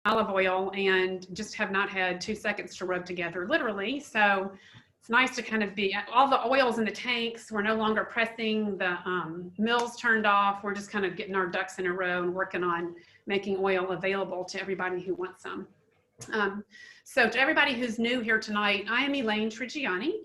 olive oil and just have not had 2 seconds to rub together, literally. So it's nice to kind of be, all the oils in the tanks, we're no longer pressing, the mills turned off. We're just kind of getting our ducks in a row and working on making oil available to everybody who wants some. So to everybody who's new here tonight, I am Elaine Trigiani,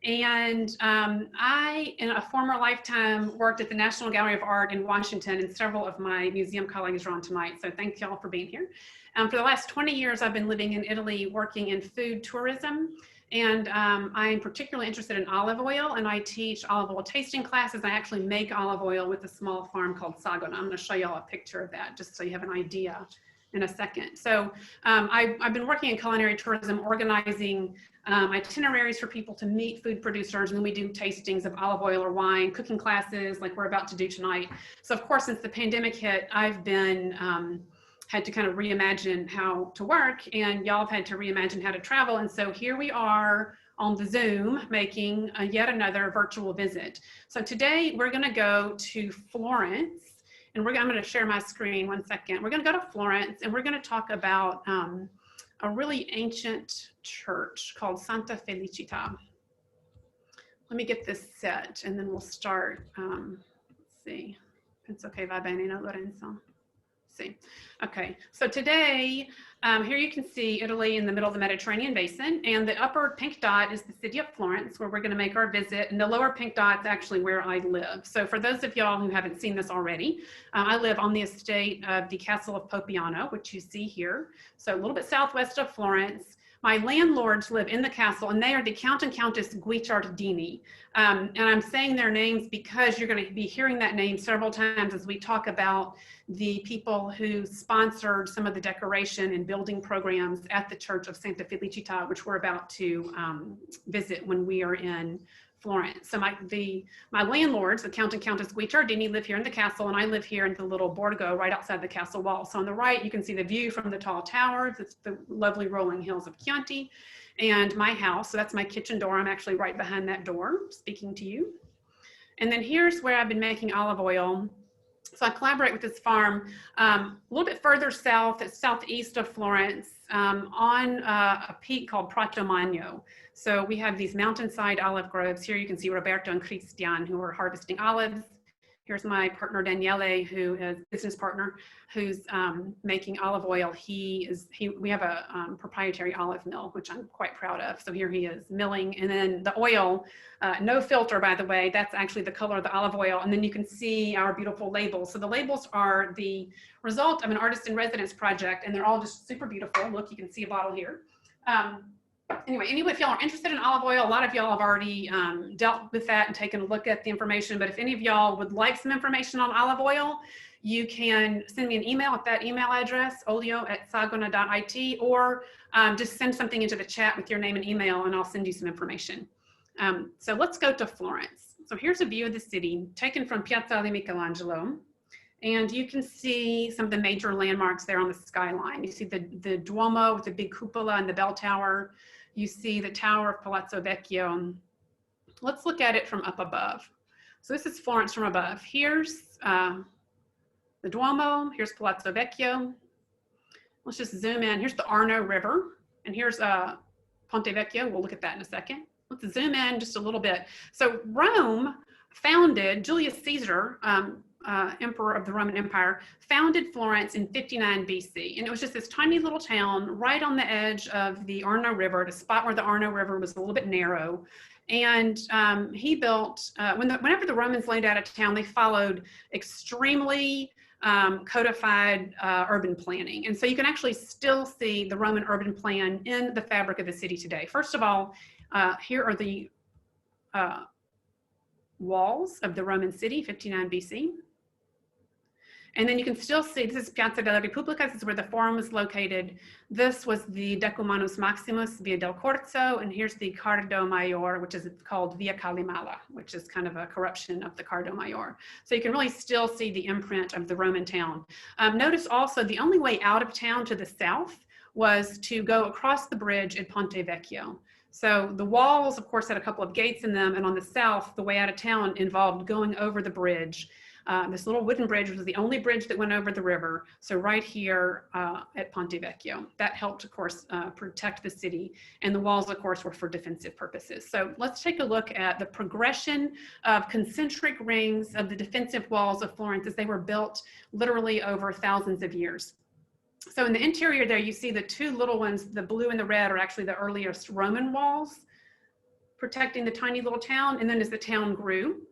and I, in a former lifetime, worked at the National Gallery of Art in Washington, and several of my museum colleagues are on tonight, so thank y'all for being here. For the last 20 years, I've been living in Italy working in food tourism, and I'm particularly interested in olive oil, and I teach olive oil tasting classes. I actually make olive oil with a small farm called Sagona. I'm going to show y'all a picture of that just so you have an idea in a second. So I've been working in culinary tourism, organizing itineraries for people to meet food producers, and then we do tastings of olive oil or wine, cooking classes like we're about to do tonight. So of course, since the pandemic hit, I've been had to kind of reimagine how to work, and y'all have had to reimagine how to travel. And so here we are on the Zoom making yet another virtual visit. So today we're going to go to Florence, and I'm going to share my screen 1 second. We're going to go to Florence, and we're going to talk about a really ancient church called Santa Felìcita. Let me get this set, and then we'll start. Let's see. It's okay, va bene, no, Lorenzo? See. Okay, so today, here you can see Italy in the middle of the Mediterranean basin, and the upper pink dot is the city of Florence, where we're going to make our visit, and the lower pink dot is actually where I live. So for those of y'all who haven't seen this already, I live on the estate of the Castle of Poppiano, which you see here, so a little bit southwest of Florence. My landlords live in the castle, and they are the Count and Countess Guicciardini. And I'm saying their names because you're going to be hearing that name several times as we talk about the people who sponsored some of the decoration and building programs at the Church of Santa Felicita, which we're about to visit when we are in Florence. So my landlords, the Count and Countess Guicciardini, live here in the castle, and I live here in the little borgo right outside the castle wall. So on the right, you can see the view from the tall towers. It's the lovely rolling hills of Chianti, and my house. So that's my kitchen door. I'm actually right behind that door speaking to you. And then here's where I've been making olive oil. So I collaborate with this farm a little bit further south, it's southeast of Florence, on a peak called Prato Magno. So we have these mountainside olive groves. Here you can see Roberto and Christian, who are harvesting olives. Here's my partner Daniele, who is business partner, who's making olive oil. We have a proprietary olive mill, which I'm quite proud of. So here he is milling, and then the oil, no filter, by the way, that's actually the color of the olive oil. And then you can see our beautiful labels. So the labels are the result of an artist in residence project, and they're all just super beautiful. Look, you can see a bottle here. Anyway, if y'all are interested in olive oil, a lot of y'all have already dealt with that and taken a look at the information. But if any of y'all would like some information on olive oil, you can send me an email at that email address, olio@sagona.it, or just send something into the chat with your name and email, and I'll send you some information. So let's go to Florence. So here's a view of the city taken from Piazzale Michelangelo. And you can see some of the major landmarks there on the skyline. You see the Duomo with the big cupola and the bell tower. You see the tower of Palazzo Vecchio. Let's look at it from up above. So this is Florence from above. Here's the Duomo, here's Palazzo Vecchio. Let's just zoom in. Here's the Arno River, and here's Ponte Vecchio. We'll look at that in a second. Let's zoom in just a little bit. So Rome founded, Julius Caesar, emperor of the Roman Empire, founded Florence in 59 BC. And it was just this tiny little town right on the edge of the Arno River, at a spot where the Arno River was a little bit narrow. And he built, whenever the Romans laid out a town, they followed extremely codified urban planning. And so you can actually still see the Roman urban plan in the fabric of the city today. First of all, here are the walls of the Roman city, 59 BC. And then you can still see, this is Piazza della Repubblica, this is where the Forum was located. This was the Decumanus Maximus, Via del Corso, and here's the Cardo Maior, which is called Via Calimala, which is kind of a corruption of the Cardo Maior. So you can really still see the imprint of the Roman town. Notice also the only way out of town to the south was to go across the bridge at Ponte Vecchio. So the walls, of course, had a couple of gates in them, and on the south, the way out of town involved going over the bridge. This little wooden bridge was the only bridge that went over the river. So right here at Ponte Vecchio, that helped, of course, protect the city. And the walls, of course, were for defensive purposes. So let's take a look at the progression of concentric rings of the defensive walls of Florence as they were built literally over thousands of years. So in the interior there, you see the two little ones, the blue and the red, are actually the earliest Roman walls protecting the tiny little town. And then as the town grew,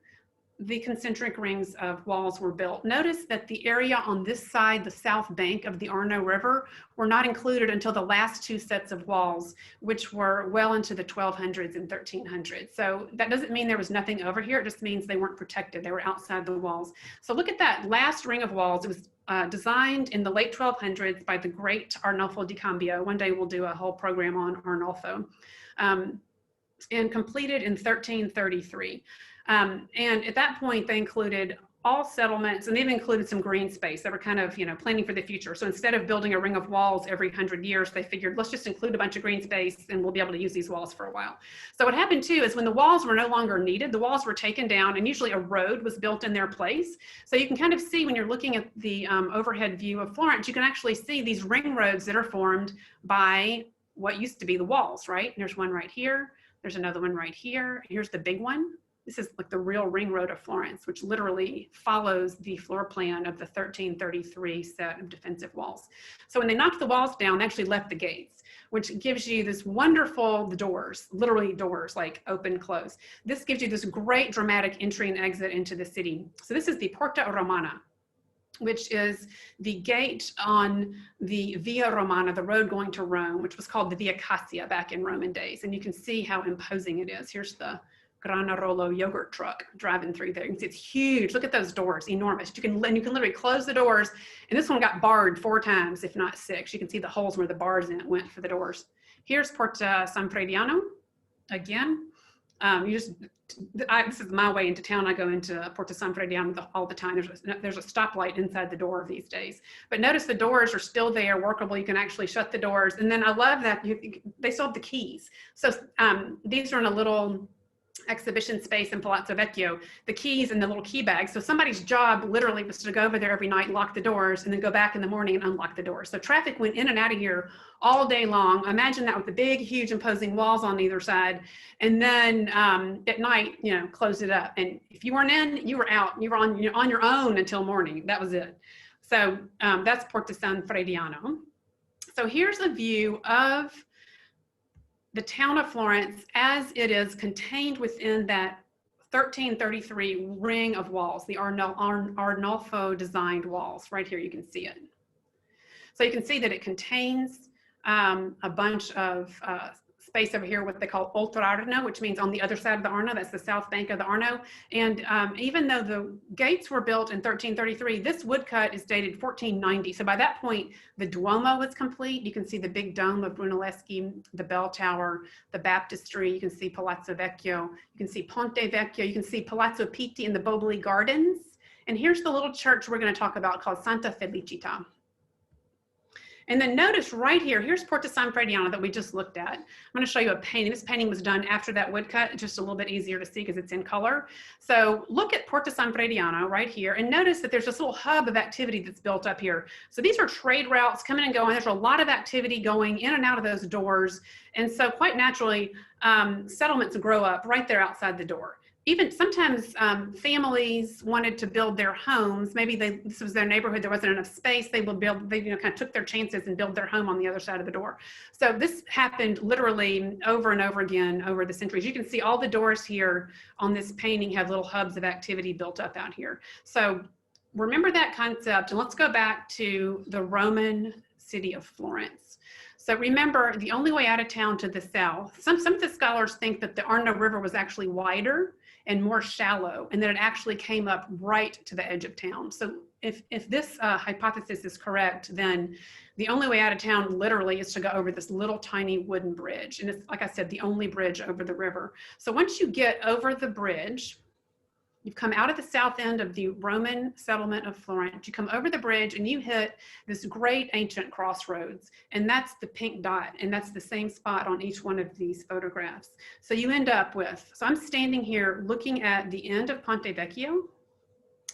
the concentric rings of walls were built. Notice that the area on this side, the south bank of the Arno River, were not included until the last two sets of walls, which were well into the 1200s and 1300s. So that doesn't mean there was nothing over here. It just means they weren't protected. They were outside the walls. So look at that last ring of walls. It was designed in the late 1200s by the great Arnolfo di Cambio. One day we'll do a whole program on Arnolfo. And completed in 1333. And at that point, they included all settlements, and they've included some green space. They were kind of, planning for the future. So instead of building a ring of walls every 100 years, they figured, let's just include a bunch of green space and we'll be able to use these walls for a while. So what happened too is when the walls were no longer needed, the walls were taken down and usually a road was built in their place. So you can kind of see when you're looking at the overhead view of Florence, you can actually see these ring roads that are formed by what used to be the walls, right? There's one right here. There's another one right here. Here's the big one. This is like the real ring road of Florence, which literally follows the floor plan of the 1333 set of defensive walls. So when they knocked the walls down, they actually left the gates, which gives you this wonderful, the doors, literally doors, like open, close. This gives you this great dramatic entry and exit into the city. So this is the Porta Romana, which is the gate on the Via Romana, the road going to Rome, which was called the Via Cassia back in Roman days. And you can see how imposing it is. Here's the Granarolo yogurt truck driving through there. You can see it's huge. Look at those doors, enormous. You can literally close the doors. And this one got barred 4 times, if not 6. You can see the holes where the bars in it went for the doors. Here's Porta San Frediano. Again, this is my way into town. I go into Porta San Frediano all the time. There's a stoplight inside the door these days. But notice the doors are still there, workable. You can actually shut the doors. And then I love that they still have the keys. So these are in a little exhibition space in Palazzo Vecchio, the keys in the little key bag. So somebody's job literally was to go over there every night, lock the doors, and then go back in the morning and unlock the doors. So traffic went in and out of here all day long. Imagine that with the big, huge, imposing walls on either side. And then at night, close it up. And if you weren't in, you were out. You were on your own until morning. That was it. So that's Porta San Frediano. So here's a view of the town of Florence as it is contained within that 1333 ring of walls, the Arnolfo designed walls. Right here, you can see it. So you can see that it contains a bunch of space over here, what they call Oltrarno, which means on the other side of the Arno. That's the south bank of the Arno. And even though the gates were built in 1333, this woodcut is dated 1490. So by that point, the Duomo was complete. You can see the big dome of Brunelleschi, the bell tower, the baptistry. You can see Palazzo Vecchio. You can see Ponte Vecchio. You can see Palazzo Pitti and the Boboli Gardens. And here's the little church we're going to talk about called Santa Felicita. And then notice right here, here's Porta San Frediano that we just looked at. I'm going to show you a painting. This painting was done after that woodcut, just a little bit easier to see because it's in color. So look at Porta San Frediano right here and notice that there's this little hub of activity that's built up here. So these are trade routes coming and going. There's a lot of activity going in and out of those doors. And so quite naturally, settlements grow up right there outside the door. Even sometimes families wanted to build their homes. Maybe this was their neighborhood. There wasn't enough space. They kind of took their chances and built their home on the other side of the door. So this happened literally over and over again over the centuries. You can see all the doors here on this painting have little hubs of activity built up out here. So remember that concept, and let's go back to the Roman city of Florence. So remember, the only way out of town to the south, some of the scholars think that the Arno River was actually wider and more shallow, and that it actually came up right to the edge of town. So if this hypothesis is correct, then the only way out of town literally is to go over this little tiny wooden bridge. And it's, like I said, the only bridge over the river. So once you get over the bridge, you've come out of the south end of the Roman settlement of Florence. You come over the bridge and you hit this great ancient crossroads. And that's the pink dot. And that's the same spot on each one of these photographs. So you end up with, so I'm standing here looking at the end of Ponte Vecchio.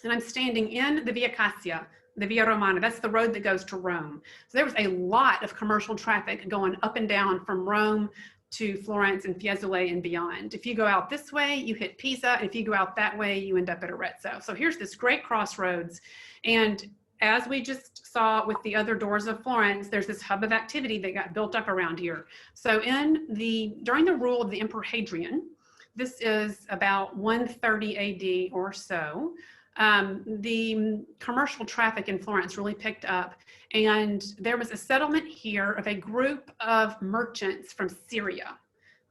and I'm standing in the Via Cassia, the Via Romana. That's the road that goes to Rome. So there was a lot of commercial traffic going up and down from Rome to Florence and Fiesole and beyond. If you go out this way, you hit Pisa. And if you go out that way, you end up at Arezzo. So here's this great crossroads. And as we just saw with the other doors of Florence, there's this hub of activity that got built up around here. So during the rule of the Emperor Hadrian, this is about 130 AD or so, the commercial traffic in Florence really picked up, and there was a settlement here of a group of merchants from Syria.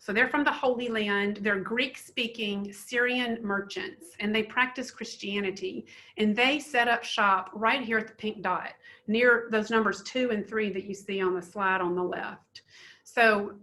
So they're from the Holy Land, they're Greek-speaking Syrian merchants, and they practice Christianity, and they set up shop right here at the pink dot, near those numbers 2 and 3 that you see on the slide on the left. So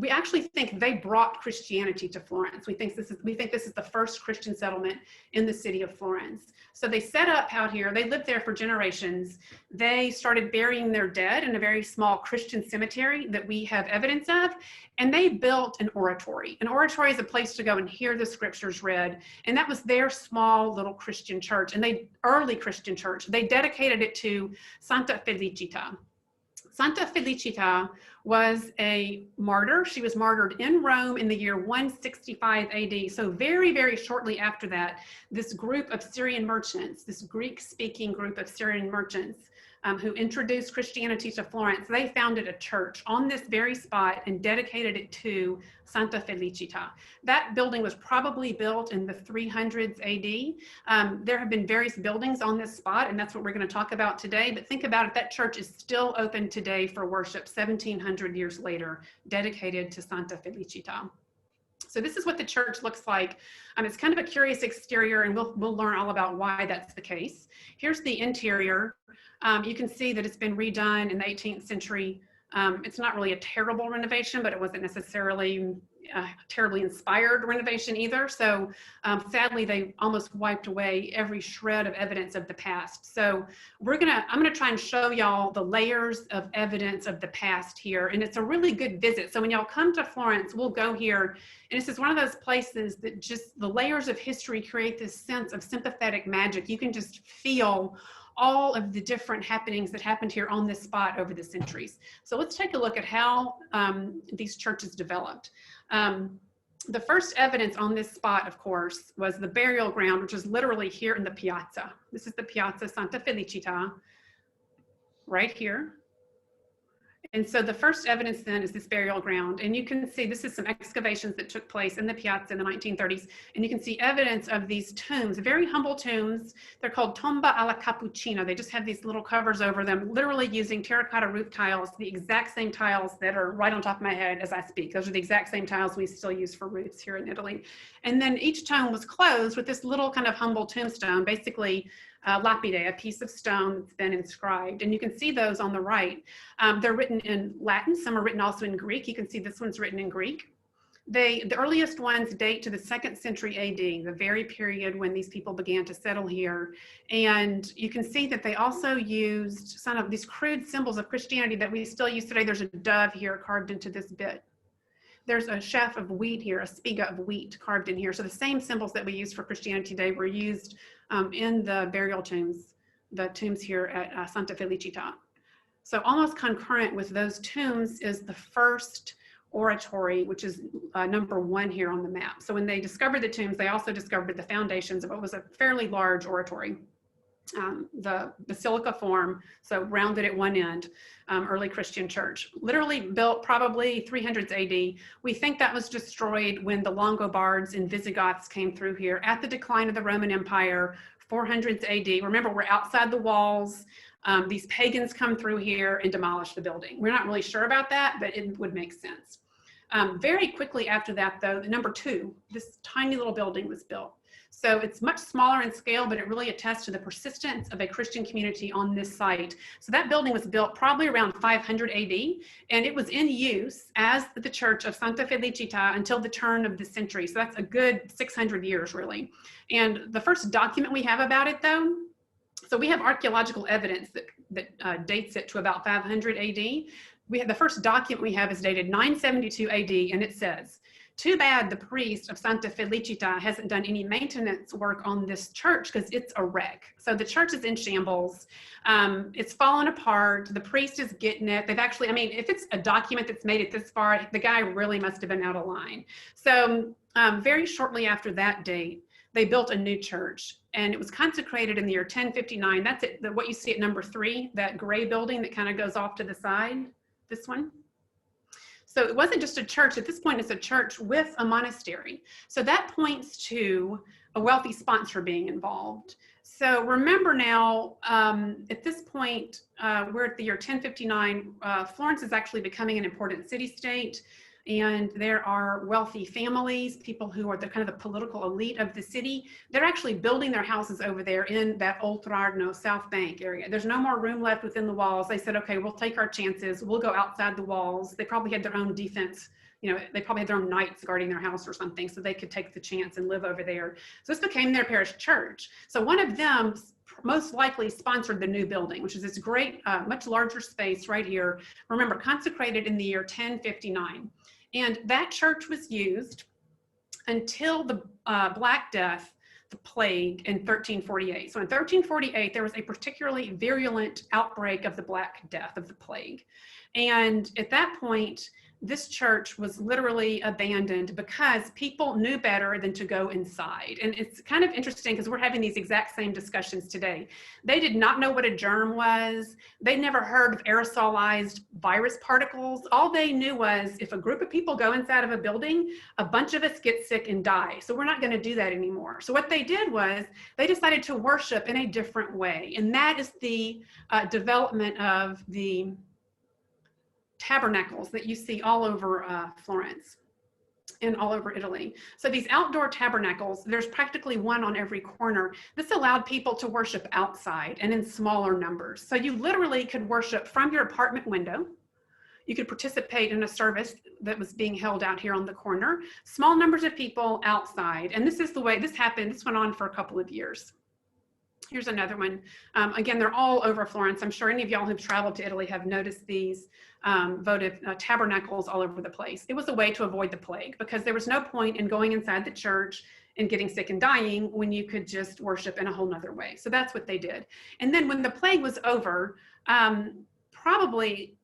we actually think they brought Christianity to Florence. We think this is the first Christian settlement in the city of Florence. So they set up out here. They lived there for generations. They started burying their dead in a very small Christian cemetery that we have evidence of, and they built an oratory. An oratory is a place to go and hear the scriptures read, and that was their small little Christian church, and early Christian church. They dedicated it to Santa Felìcita. Santa Felìcita was a martyr. She was martyred in Rome in the year 165 AD. So very, very shortly after that, this group of Syrian merchants, this Greek-speaking group of Syrian merchants who introduced Christianity to Florence, they founded a church on this very spot and dedicated it to Santa Felìcita. That building was probably built in the 300s AD. There have been various buildings on this spot, and that's what we're going to talk about today. But think about it, that church is still open today for worship 1700 years later, dedicated to Santa Felìcita. So this is what the church looks like. It's kind of a curious exterior, and we'll learn all about why that's the case. Here's the interior. You can see that it's been redone in the 18th century. It's not really a terrible renovation, but it wasn't necessarily a terribly inspired renovation either. So sadly, they almost wiped away every shred of evidence of the past. So I'm gonna try and show y'all the layers of evidence of the past here. And it's a really good visit. So when y'all come to Florence, we'll go here. And this is one of those places that just the layers of history create this sense of sympathetic magic. You can just feel all of the different happenings that happened here on this spot over the centuries. So let's take a look at how these churches developed. The first evidence on this spot, of course, was the burial ground, which is literally here in the piazza. This is the Piazza Santa Felìcita, right here. And so the first evidence then is this burial ground. And you can see this is some excavations that took place in the piazza in the 1930s. And you can see evidence of these tombs, very humble tombs. They're called Tomba Ala Capuccino. They just have these little covers over them, literally using terracotta roof tiles, the exact same tiles that are right on top of my head as I speak. Those are the exact same tiles we still use for roofs here in Italy. And then each tomb was closed with this little kind of humble tombstone, basically lapide, a piece of stone that's been inscribed. And you can see those on the right. They're written in Latin. Some are written also in Greek. You can see this one's written in Greek. The earliest ones date to the 2nd century AD, the very period when these people began to settle here. And you can see that they also used some of these crude symbols of Christianity that we still use today. There's a dove here carved into this bit. There's a sheaf of wheat here, a spiga of wheat carved in here. So the same symbols that we use for Christianity today were used in the burial tombs, the tombs here at Santa Felìcita. So almost concurrent with those tombs is the first oratory, which is number 1 here on the map. So when they discovered the tombs, they also discovered the foundations of what was a fairly large oratory. The basilica form, so rounded at one end, early Christian church, literally built probably 300s AD. We think that was destroyed when the Longobards and Visigoths came through here at the decline of the Roman Empire, 400s AD. Remember, we're outside the walls. These pagans come through here and demolish the building. We're not really sure about that, but it would make sense. Very quickly after that, though, number 2, this tiny little building was built. So it's much smaller in scale, but it really attests to the persistence of a Christian community on this site. So that building was built probably around 500 AD, and it was in use as the church of Santa Felìcita until the turn of the century. So that's a good 600 years, really. And the first document we have about it, though, so we have archaeological evidence that dates it to about 500 AD. The first document we have is dated 972 AD, and it says, too bad the priest of Santa Felìcita hasn't done any maintenance work on this church because it's a wreck. So the church is in shambles. It's fallen apart. The priest is getting it. They've actually, I mean, if it's a document that's made it this far, the guy really must have been out of line. So very shortly after that date, they built a new church, and it was consecrated in the year 1059. That's it, what you see at number 3, that gray building that kind of goes off to the side, this one. So it wasn't just a church. At this point, it's a church with a monastery. So that points to a wealthy sponsor being involved. So remember now, at this point, we're at the year 1059. Florence is actually becoming an important city-state. And there are wealthy families, people who are the kind of the political elite of the city. They're actually building their houses over there in that Oltrarno South Bank area. There's no more room left within the walls. They said, okay, we'll take our chances. We'll go outside the walls. They probably had their own defense. You know, they probably had their own knights guarding their house or something, so they could take the chance and live over there. So this became their parish church. So one of them most likely sponsored the new building, which is this great, much larger space right here. Remember, consecrated in the year 1059. And that church was used until the Black Death, the plague, in 1348. So in 1348, there was a particularly virulent outbreak of the Black Death, of the plague. And at that point, this church was literally abandoned because people knew better than to go inside. And it's kind of interesting because we're having these exact same discussions today. They did not know what a germ was. They never heard of aerosolized virus particles. All they knew was if a group of people go inside of a building, a bunch of us get sick and die. So we're not going to do that anymore. So what they did was they decided to worship in a different way. And that is the development of the tabernacles that you see all over Florence and all over Italy. So these outdoor tabernacles, there's practically one on every corner. This allowed people to worship outside and in smaller numbers. So you literally could worship from your apartment window. You could participate in a service that was being held out here on the corner. Small numbers of people outside. And this is the way this happened. This went on for a couple of years. Here's another one. Again, they're all over Florence. I'm sure any of y'all who've traveled to Italy have noticed these votive tabernacles all over the place. It was a way to avoid the plague because there was no point in going inside the church and getting sick and dying when you could just worship in a whole nother way. So that's what they did. And then when the plague was over, probably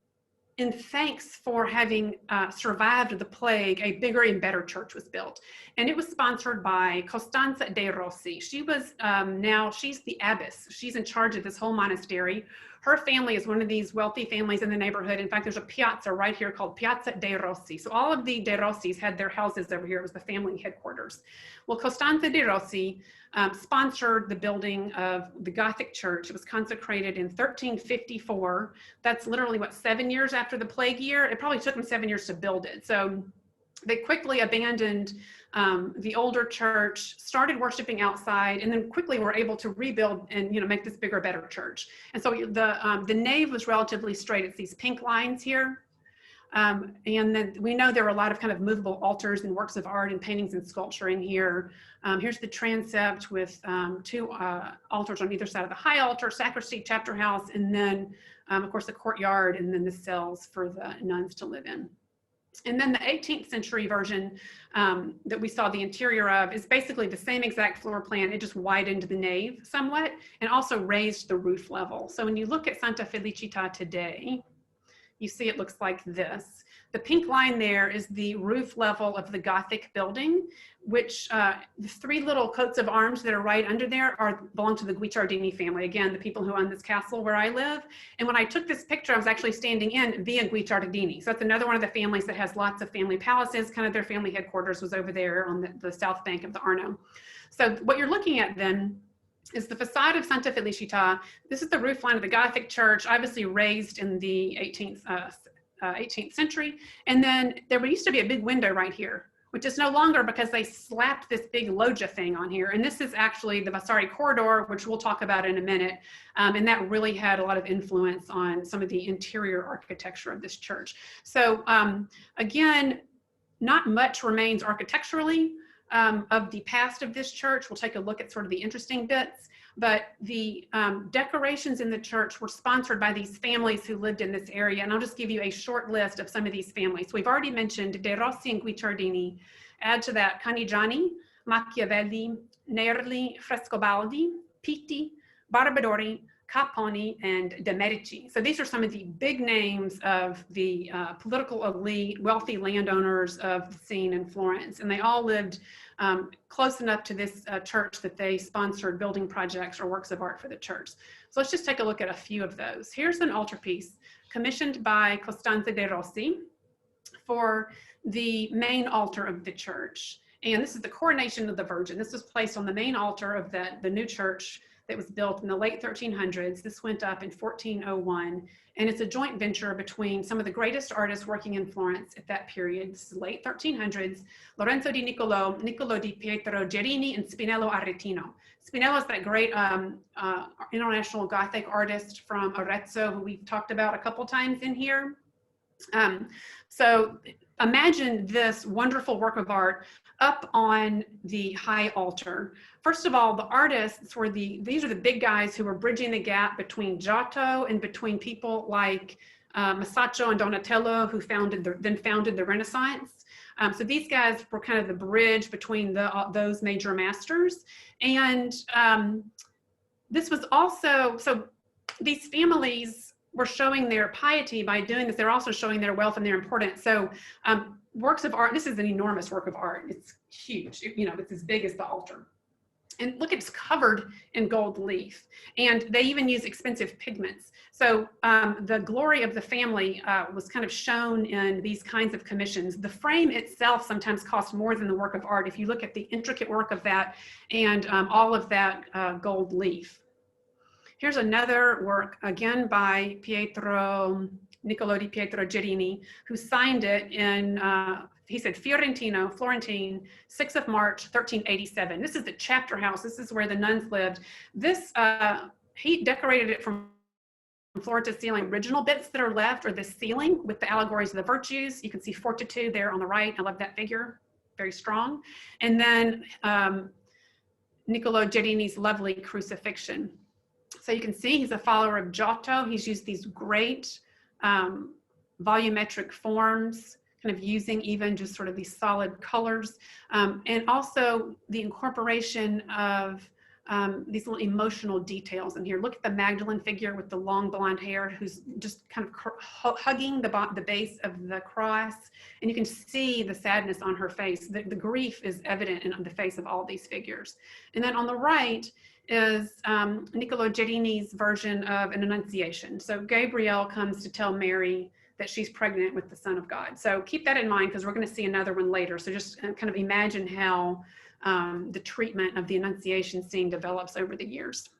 in thanks for having survived the plague, a bigger and better church was built. And it was sponsored by Costanza de' Rossi. She was, now she's the abbess. She's in charge of this whole monastery. Her family is one of these wealthy families in the neighborhood. In fact, there's a piazza right here called Piazza dei Rossi. So all of the de' Rossis had their houses over here. It was the family headquarters. Well, Costanza de' Rossi sponsored the building of the Gothic church. It was consecrated in 1354. That's literally, what, 7 years after the plague year? It probably took them 7 years to build it. So they quickly abandoned the older church, started worshiping outside, and then quickly were able to rebuild and make this bigger, better church. And so the nave was relatively straight. It's these pink lines here. And then we know there were a lot of kind of movable altars and works of art and paintings and sculpturing here. Here's the transept with 2 altars on either side of the high altar, sacristy, chapter house, and then, of course, the courtyard, and then the cells for the nuns to live in. And then the 18th century version that we saw the interior of is basically the same exact floor plan. It just widened the nave somewhat and also raised the roof level. So when you look at Santa Felìcita today, you see it looks like this. The pink line there is the roof level of the Gothic building, which the 3 little coats of arms that are right under there belong to the Guicciardini family. Again, the people who own this castle where I live. And when I took this picture, I was actually standing in Via Guicciardini. So that's another one of the families that has lots of family palaces. Kind of their family headquarters was over there on the south bank of the Arno. So what you're looking at then is the facade of Santa Felìcita. This is the roof line of the Gothic church, obviously raised in the 18th century. And then there used to be a big window right here, which is no longer because they slapped this big loggia thing on here. And this is actually the Vasari corridor, which we'll talk about in a minute. And that really had a lot of influence on some of the interior architecture of this church. So again, not much remains architecturally. of the past of this church. We'll take a look at sort of the interesting bits, but the decorations in the church were sponsored by these families who lived in this area. And I'll just give you a short list of some of these families. We've already mentioned De Rossi and Guicciardini. Add to that Canigiani, Machiavelli, Nerli, Frescobaldi, Pitti, Barbadore, Caponi, and De Medici. So these are some of the big names of the political elite, wealthy landowners of the scene in Florence. And they all lived close enough to this church that they sponsored building projects or works of art for the church. So let's just take a look at a few of those. Here's an altarpiece commissioned by Costanza de Rossi for the main altar of the church. And this is the Coronation of the Virgin. This was placed on the main altar of the new church that was built in the late 1300s. This went up in 1401, and it's a joint venture between some of the greatest artists working in Florence at that period. This is late 1300s, Lorenzo di Niccolo, Niccolo di Pietro Gerini, and Spinello Aretino. Spinello is that great international Gothic artist from Arezzo, who we've talked about a couple times in here. So imagine this wonderful work of art up on the high altar. First of all, the artists were these are the big guys who were bridging the gap between Giotto and between people like Masaccio and Donatello, who then founded the Renaissance. So these guys were kind of the bridge between those major masters. And this was also, so these families were showing their piety by doing this. They're also showing their wealth and their importance. So works of art, this is an enormous work of art. It's huge, you know, it's as big as the altar. And look, it's covered in gold leaf. And they even use expensive pigments. So the glory of the family was kind of shown in these kinds of commissions. The frame itself sometimes costs more than the work of art if you look at the intricate work of that and all of that gold leaf. Here's another work, again by Niccolo di Pietro Gerini, who signed it in, he said, Florentine, 6th of March, 1387. This is the chapter house. This is where the nuns lived. This, he decorated it from floor to ceiling. Original bits that are left are the ceiling with the allegories of the virtues. You can see Fortitude there on the right. I love that figure, very strong. And then Niccolo Gerini's lovely crucifixion. So you can see he's a follower of Giotto. He's used these great volumetric forms, kind of using even just sort of these solid colors, and also the incorporation of these little emotional details in here. Look at the Magdalene figure with the long blonde hair, who's just kind of hugging the base of the cross, and you can see the sadness on her face. The grief is evident in the face of all these figures. And then on the right is Niccolo Gerini's version of an Annunciation. So Gabriel comes to tell Mary that she's pregnant with the Son of God. So keep that in mind, because we're going to see another one later. So just kind of imagine how the treatment of the Annunciation scene develops over the years.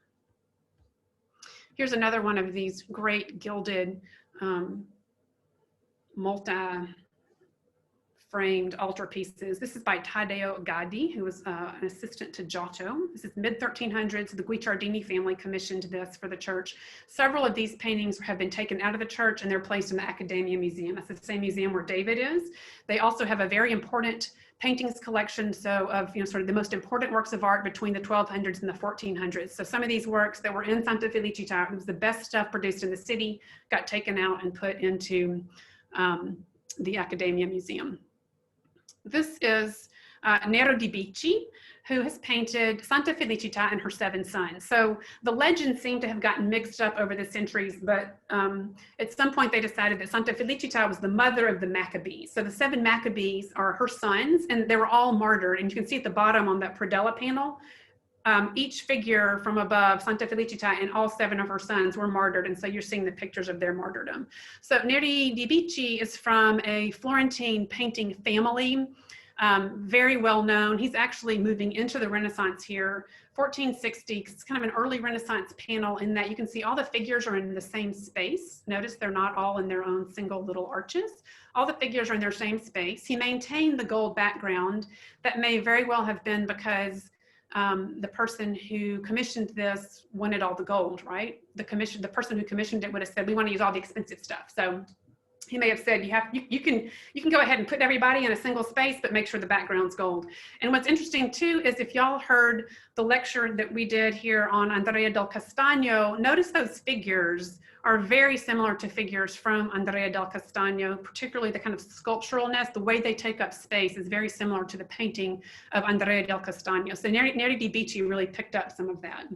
Here's another one of these great gilded multi-framed altarpieces. This is by Taddeo Gaddi, who was an assistant to Giotto. This is mid-1300s. The Guicciardini family commissioned this for the church. Several of these paintings have been taken out of the church and they're placed in the Accademia Museum. That's the same museum where David is. They also have a very important paintings collection, so of sort of the most important works of art between the 1200s and the 1400s. So some of these works that were in Santa Felicita, it was the best stuff produced in the city, got taken out and put into the Accademia Museum. This is Nero di Bicci, who has painted Santa Felicita and her 7 sons. So the legends seem to have gotten mixed up over the centuries, but at some point they decided that Santa Felicita was the mother of the Maccabees. So the 7 Maccabees are her sons, and they were all martyred. And you can see at the bottom on that predella panel, each figure from above, Santa Felicita and all 7 of her sons were martyred. And so you're seeing the pictures of their martyrdom. So Neri di Bicci is from a Florentine painting family, very well known. He's actually moving into the Renaissance here, 1460. It's kind of an early Renaissance panel in that you can see all the figures are in the same space. Notice they're not all in their own single little arches. All the figures are in their same space. He maintained the gold background. That may very well have been because the person who commissioned this wanted all the gold, right? The person who commissioned it would have said, we want to use all the expensive stuff. So he may have said, you can go ahead and put everybody in a single space, but make sure the background's gold. And what's interesting too is if y'all heard the lecture that we did here on Andrea del Castagno, notice those figures are very similar to figures from Andrea del Castagno, particularly the kind of sculpturalness, the way they take up space is very similar to the painting of Andrea del Castagno. So Neri di Bici really picked up some of that.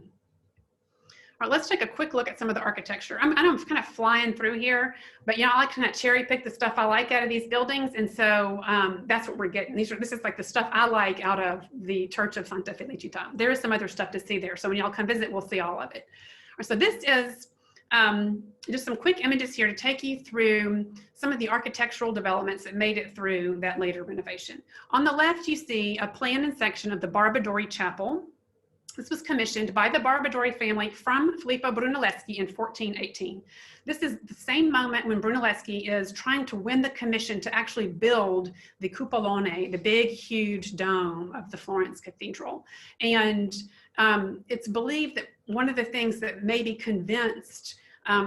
All right, let's take a quick look at some of the architecture. I know I'm kind of flying through here, but you know, I like to kind of cherry pick the stuff I like out of these buildings. And so that's what we're getting. This is like the stuff I like out of the Church of Santa Felicita. There is some other stuff to see there. So when y'all come visit, we'll see all of it. All right, so this is just some quick images here to take you through some of the architectural developments that made it through that later renovation. On the left, you see a plan and section of the Barbadore Chapel. This was commissioned by the Barbadore family from Filippo Brunelleschi in 1418. This is the same moment when Brunelleschi is trying to win the commission to actually build the cupolone, the big, huge dome of the Florence Cathedral. And it's believed that one of the things that maybe convinced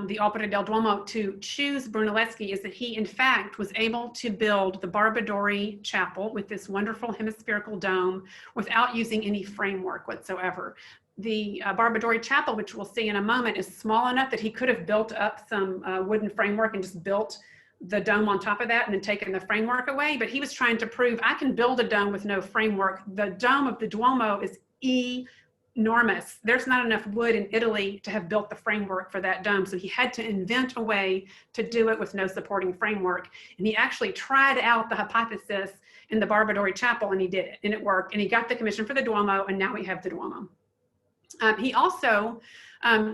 the Opera del Duomo to choose Brunelleschi is that he, in fact, was able to build the Barbadore Chapel with this wonderful hemispherical dome without using any framework whatsoever. The Barbadore Chapel, which we'll see in a moment, is small enough that he could have built up some wooden framework and just built the dome on top of that and then taken the framework away. But he was trying to prove, I can build a dome with no framework. The dome of the Duomo is enormous. There's not enough wood in Italy to have built the framework for that dome. So he had to invent a way to do it with no supporting framework. And he actually tried out the hypothesis in the Barbadore Chapel, and he did it, and it worked. And he got the commission for the Duomo, and now we have the Duomo. He also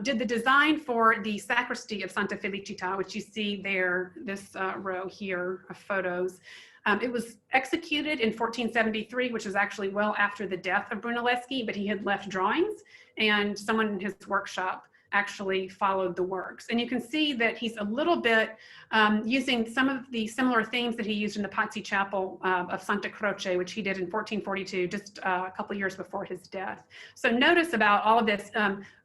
did the design for the sacristy of Santa Felicita, which you see there, this row here of photos. It was executed in 1473, which was actually well after the death of Brunelleschi, but he had left drawings, and someone in his workshop actually followed the works. And you can see that he's a little bit using some of the similar themes that he used in the Pazzi Chapel of Santa Croce, which he did in 1442, just a couple years before his death. So notice about all of this,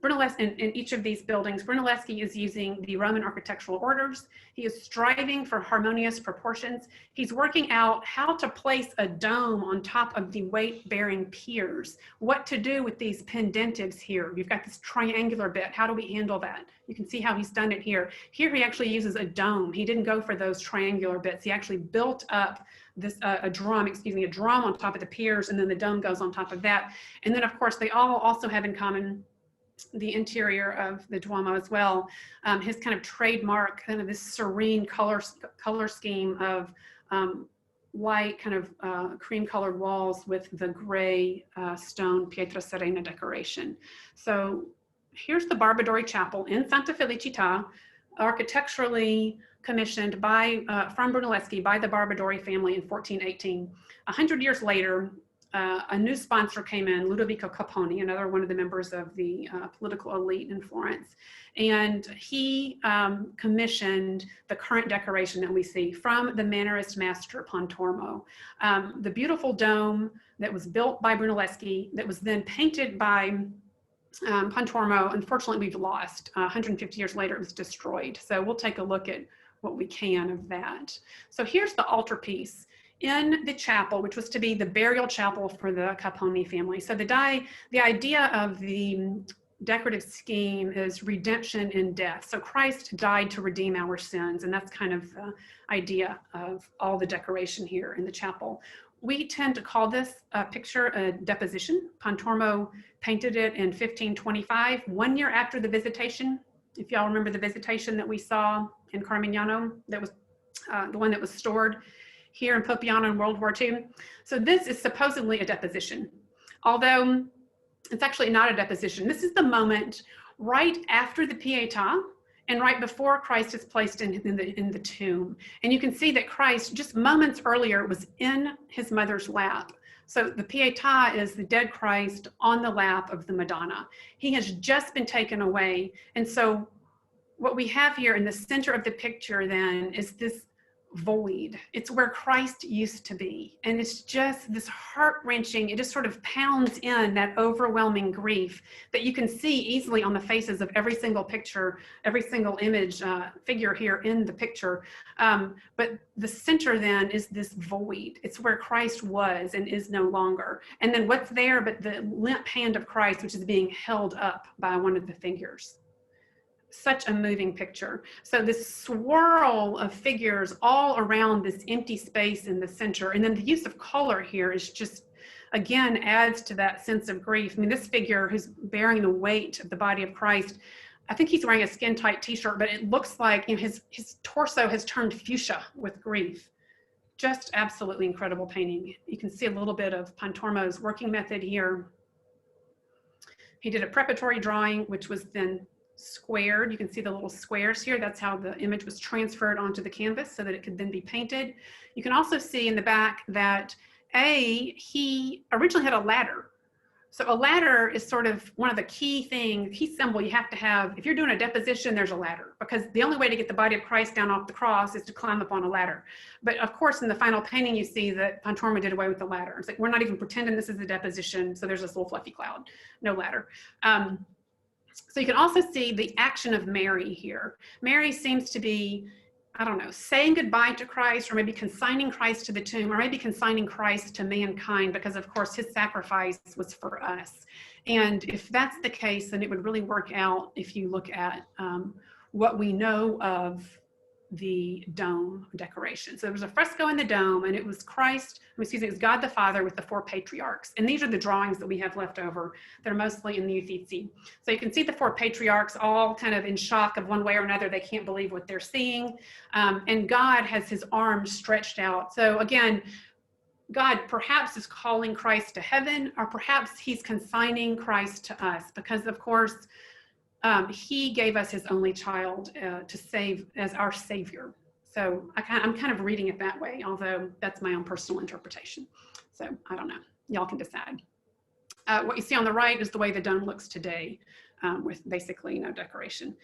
Brunelleschi, in each of these buildings, Brunelleschi is using the Roman architectural orders. He is striving for harmonious proportions. He's working out how to place a dome on top of the weight-bearing piers, what to do with these pendentives here. You've got this triangular bit. How do we handle that? You can see how he's done it here. Here he actually uses a dome. He didn't go for those triangular bits. He actually built up this a drum on top of the piers, and then the dome goes on top of that. And then of course they all also have in common the interior of the Duomo as well. His kind of trademark, kind of this serene color scheme of white kind of cream colored walls with the gray stone Pietra Serena decoration. So here's the Barbadore Chapel in Santa Felicita, architecturally commissioned by from Brunelleschi by the Barbadore family in 1418. 100 years later, a new sponsor came in, Ludovico Capponi, another one of the members of the political elite in Florence. And he commissioned the current decoration that we see from the Mannerist master Pontormo. The beautiful dome that was built by Brunelleschi, that was then painted by Pontormo. Unfortunately, we've lost. 150 years later, it was destroyed. So we'll take a look at what we can of that. So here's the altarpiece in the chapel, which was to be the burial chapel for the Capponi family. So the idea of the decorative scheme is redemption in death. So Christ died to redeem our sins, and that's kind of the idea of all the decoration here in the chapel. We tend to call this picture a deposition. Pontormo painted it in 1525, 1 year after the visitation. If y'all remember the visitation that we saw in Carmignano, that was the one that was stored here in Poppiano in World War II. So this is supposedly a deposition, although it's actually not a deposition. This is the moment right after the Pietà and right before Christ is placed in the tomb. And you can see that Christ, just moments earlier, was in his mother's lap. So the Pietà is the dead Christ on the lap of the Madonna. He has just been taken away. And so what we have here in the center of the picture then is this void. It's where Christ used to be. And it's just this heart-wrenching, it just sort of pounds in that overwhelming grief that you can see easily on the faces of every single picture, every single image figure here in the picture. But the center then is this void. It's where Christ was and is no longer. And then what's there but the limp hand of Christ, which is being held up by one of the figures. Such a moving picture. So this swirl of figures all around this empty space in the center. And then the use of color here is just, again, adds to that sense of grief. I mean, this figure who's bearing the weight of the body of Christ, I think he's wearing a skin tight t-shirt, but it looks like, you know, his torso has turned fuchsia with grief. Just absolutely incredible painting. You can see a little bit of Pontormo's working method here. He did a preparatory drawing, which was then squared. You can see the little squares here. That's how the image was transferred onto the canvas so that it could then be painted. You can also see in the back that he originally had a ladder. So a ladder is sort of one of the key symbol you have to have. If you're doing a deposition, there's a ladder, because the only way to get the body of Christ down off the cross is to climb up on a ladder. But of course, in the final painting, you see that Pontormo did away with the ladder. It's like, we're not even pretending this is a deposition. So there's this little fluffy cloud, no ladder. So you can also see the action of Mary here. Mary seems to be, I don't know, saying goodbye to Christ, or maybe consigning Christ to the tomb, or maybe consigning Christ to mankind, because of course his sacrifice was for us. And if that's the case, then it would really work out if you look at what we know of the dome decoration. So there was a fresco in the dome, and it was it was God the Father with the 4 patriarchs. And these are the drawings that we have left over. They're mostly in the Uffizi. So you can see the 4 patriarchs all kind of in shock of one way or another. They can't believe what they're seeing. And God has his arms stretched out. So again, God perhaps is calling Christ to heaven, or perhaps he's consigning Christ to us, because of course, he gave us his only child to save as our savior. So I'm kind of reading it that way, although that's my own personal interpretation. So I don't know, y'all can decide. What you see on the right is the way the dome looks today, with basically no decoration,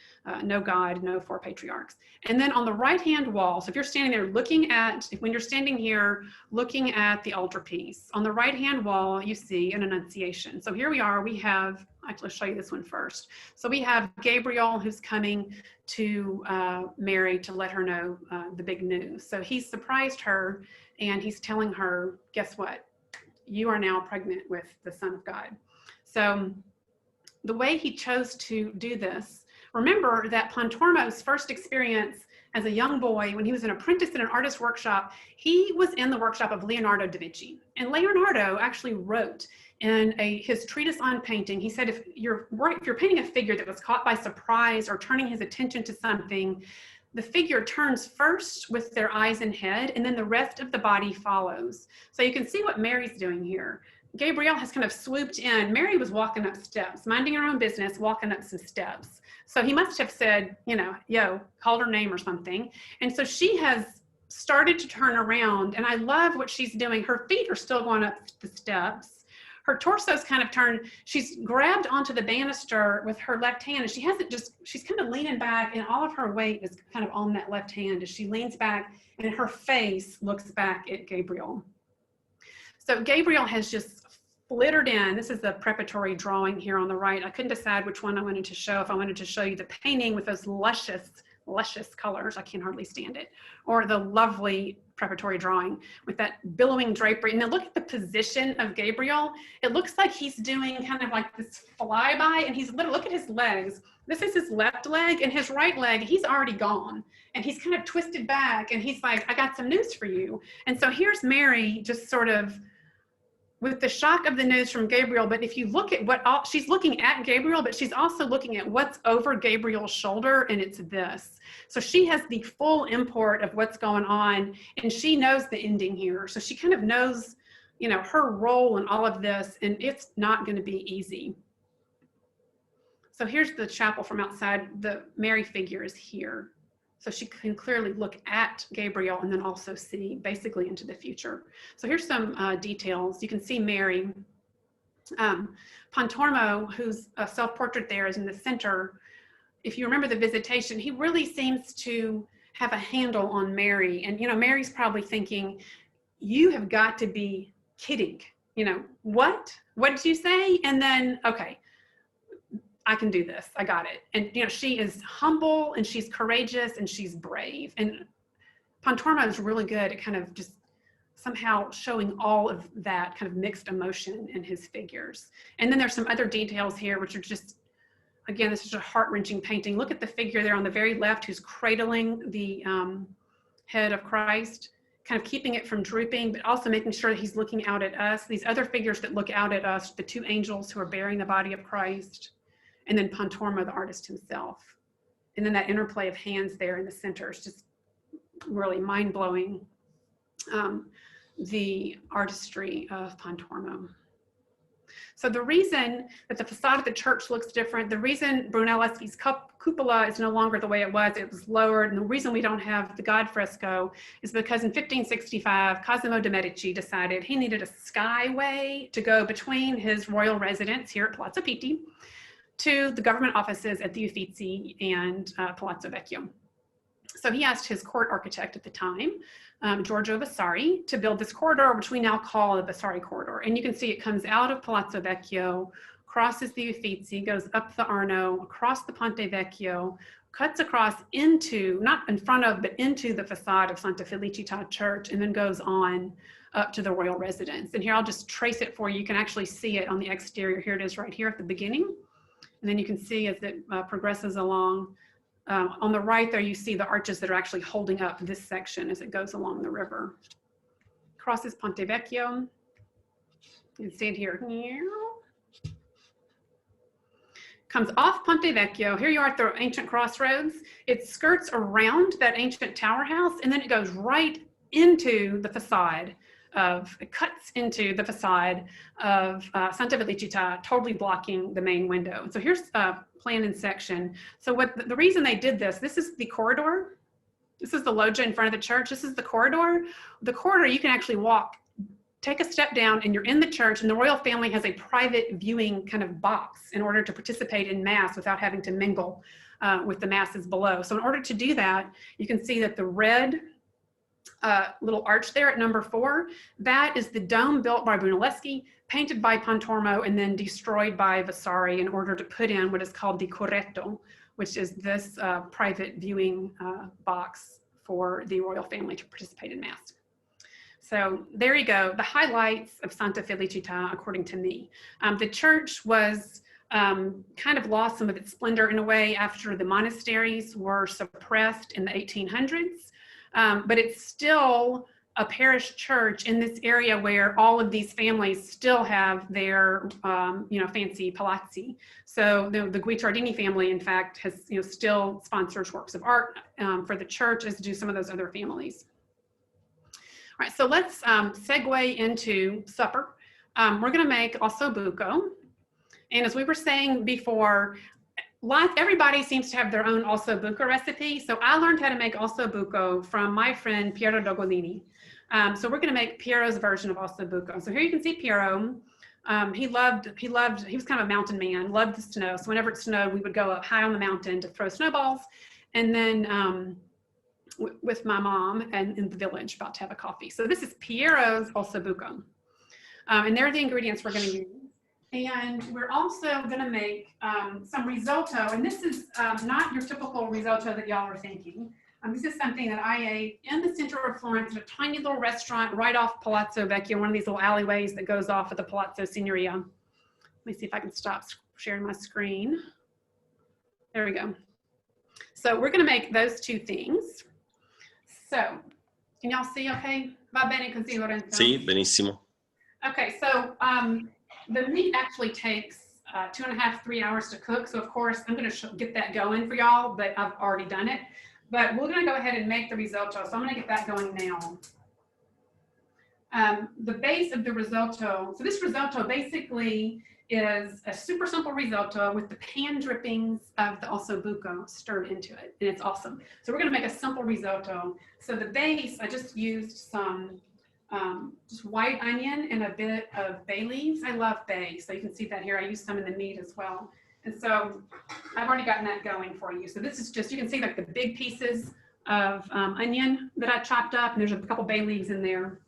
no God, no 4 patriarchs. And then on the right-hand wall, so if you're standing there when you're standing here looking at the altarpiece, on the right-hand wall, you see an Annunciation. So here we are, actually, I'll show you this one first. So we have Gabriel, who's coming to Mary to let her know the big news. So he's surprised her, and he's telling her, guess what? You are now pregnant with the Son of God. So the way he chose to do this, remember that Pontormo's first experience as a young boy, when he was an apprentice in an artist workshop, he was in the workshop of Leonardo da Vinci. And Leonardo actually wrote in his treatise on painting, he said, if you're painting a figure that was caught by surprise or turning his attention to something, the figure turns first with their eyes and head, and then the rest of the body follows. So you can see what Mary's doing here. Gabriel has kind of swooped in. Mary was walking up steps, minding her own business, walking up some steps. So he must have said, you know, yo, called her name or something. And so she has started to turn around, and I love what she's doing. Her feet are still going up the steps. Her torso's kind of turned. She's grabbed onto the banister with her left hand, and she's kind of leaning back, and all of her weight is kind of on that left hand as she leans back, and her face looks back at Gabriel. So Gabriel has just flittered in. This is the preparatory drawing here on the right. I couldn't decide which one I wanted to show. If I wanted to show you the painting with those luscious colors, I can hardly stand it, or the lovely preparatory drawing with that billowing drapery. And then look at the position of Gabriel. It looks like he's doing kind of like this flyby, and he's literally, look at his legs. This is his left leg, and his right leg, he's already gone. And he's kind of twisted back, and he's like, I got some news for you. And so here's Mary just sort of with the shock of the news from Gabriel. But if you look at she's looking at Gabriel, but she's also looking at what's over Gabriel's shoulder, and it's this. So she has the full import of what's going on, and she knows the ending here. So she kind of knows, you know, her role in all of this, and it's not going to be easy. So here's the chapel from outside. The Mary figure is here. So she can clearly look at Gabriel and then also see basically into the future. So here's some details. You can see Mary. Pontormo, whose self-portrait there is in the center. If you remember the Visitation, he really seems to have a handle on Mary. And, Mary's probably thinking, you have got to be kidding. What did you say? And then, okay, I can do this. I got it. And, she is humble and she's courageous and she's brave. And Pontormo is really good at kind of just somehow showing all of that kind of mixed emotion in his figures. And then there's some other details here, which are just, again, this is a heart-wrenching painting. Look at the figure there on the very left who's cradling the head of Christ, kind of keeping it from drooping, but also making sure that he's looking out at us. These other figures that look out at us, the two angels who are bearing the body of Christ, and then Pontormo, the artist himself. And then that interplay of hands there in the center is just really mind-blowing. The artistry of Pontormo. So the reason that the facade of the church looks different, the reason Brunelleschi's cupola is no longer the way it was lowered, and the reason we don't have the God fresco is because in 1565, Cosimo de' Medici decided he needed a skyway to go between his royal residence here at Palazzo Pitti to the government offices at the Uffizi and Palazzo Vecchio. So he asked his court architect at the time, Giorgio Vasari, to build this corridor, which we now call the Vasari corridor. And you can see it comes out of Palazzo Vecchio, crosses the Uffizi, goes up the Arno, across the Ponte Vecchio, cuts across into, not in front of, but into the facade of Santa Felicita Church, and then goes on up to the royal residence. And here, I'll just trace it for you. You can actually see it on the exterior. Here it is right here at the beginning. And then you can see as it progresses along. On the right there, you see the arches that are actually holding up this section as it goes along the river. Crosses Ponte Vecchio. You can see it here. Comes off Ponte Vecchio. Here you are at the Ancient Crossroads. It skirts around that ancient tower house, and then it goes right into the facade it cuts into the facade of Santa Felicita, totally blocking the main window. So here's a plan in section. So the reason they did this is the corridor. This is the loggia in front of the church. This is the corridor. The corridor, you can actually walk, take a step down, and you're in the church, and the royal family has a private viewing kind of box in order to participate in mass without having to mingle with the masses below. So in order to do that, you can see that the red little arch there at number 4, that is the dome built by Brunelleschi, painted by Pontormo, and then destroyed by Vasari in order to put in what is called the corretto, which is this private viewing box for the royal family to participate in mass. So there you go, the highlights of Santa Felicita, according to me. The church was kind of lost some of its splendor in a way after the monasteries were suppressed in the 1800s. But it's still a parish church in this area where all of these families still have their, fancy palazzi. So the Guicciardini family, in fact, has, still sponsors works of art for the church, as do some of those other families. All right, so let's segue into supper. We're going to make ossobuco. And as we were saying before, everybody seems to have their own ossobuco recipe. So I learned how to make ossobuco from my friend Piero Dogolini. So we're going to make Piero's version of ossobuco. So here you can see Piero. He was kind of a mountain man, loved the snow. So whenever it snowed, we would go up high on the mountain to throw snowballs. And then with my mom and in the village, about to have a coffee. So this is Piero's ossobuco. And there are the ingredients we're going to use. And we're also going to make some risotto. And this is not your typical risotto that y'all are thinking. This is something that I ate in the center of Florence at a tiny little restaurant right off Palazzo Vecchio, one of these little alleyways that goes off of the Palazzo Signoria. Let me see if I can stop sharing my screen. There we go. So we're going to make those two things. So, can y'all see okay? Va bene così, Lorenzo? Sì, benissimo. Okay, so the meat actually takes 2.5, 3 hours to cook. So of course, I'm going to get that going for y'all, but I've already done it. But we're going to go ahead and make the risotto. So I'm going to get that going now. The base of the risotto. So this risotto basically is a super simple risotto with the pan drippings of the ossobuco stirred into it. And it's awesome. So we're going to make a simple risotto. So the base, I just used some just white onion and a bit of bay leaves. I love bay, so you can see that here. I used some in the meat as well. And so I've already gotten that going for you. So this is just, you can see like the big pieces of onion that I chopped up, and there's a couple bay leaves in there.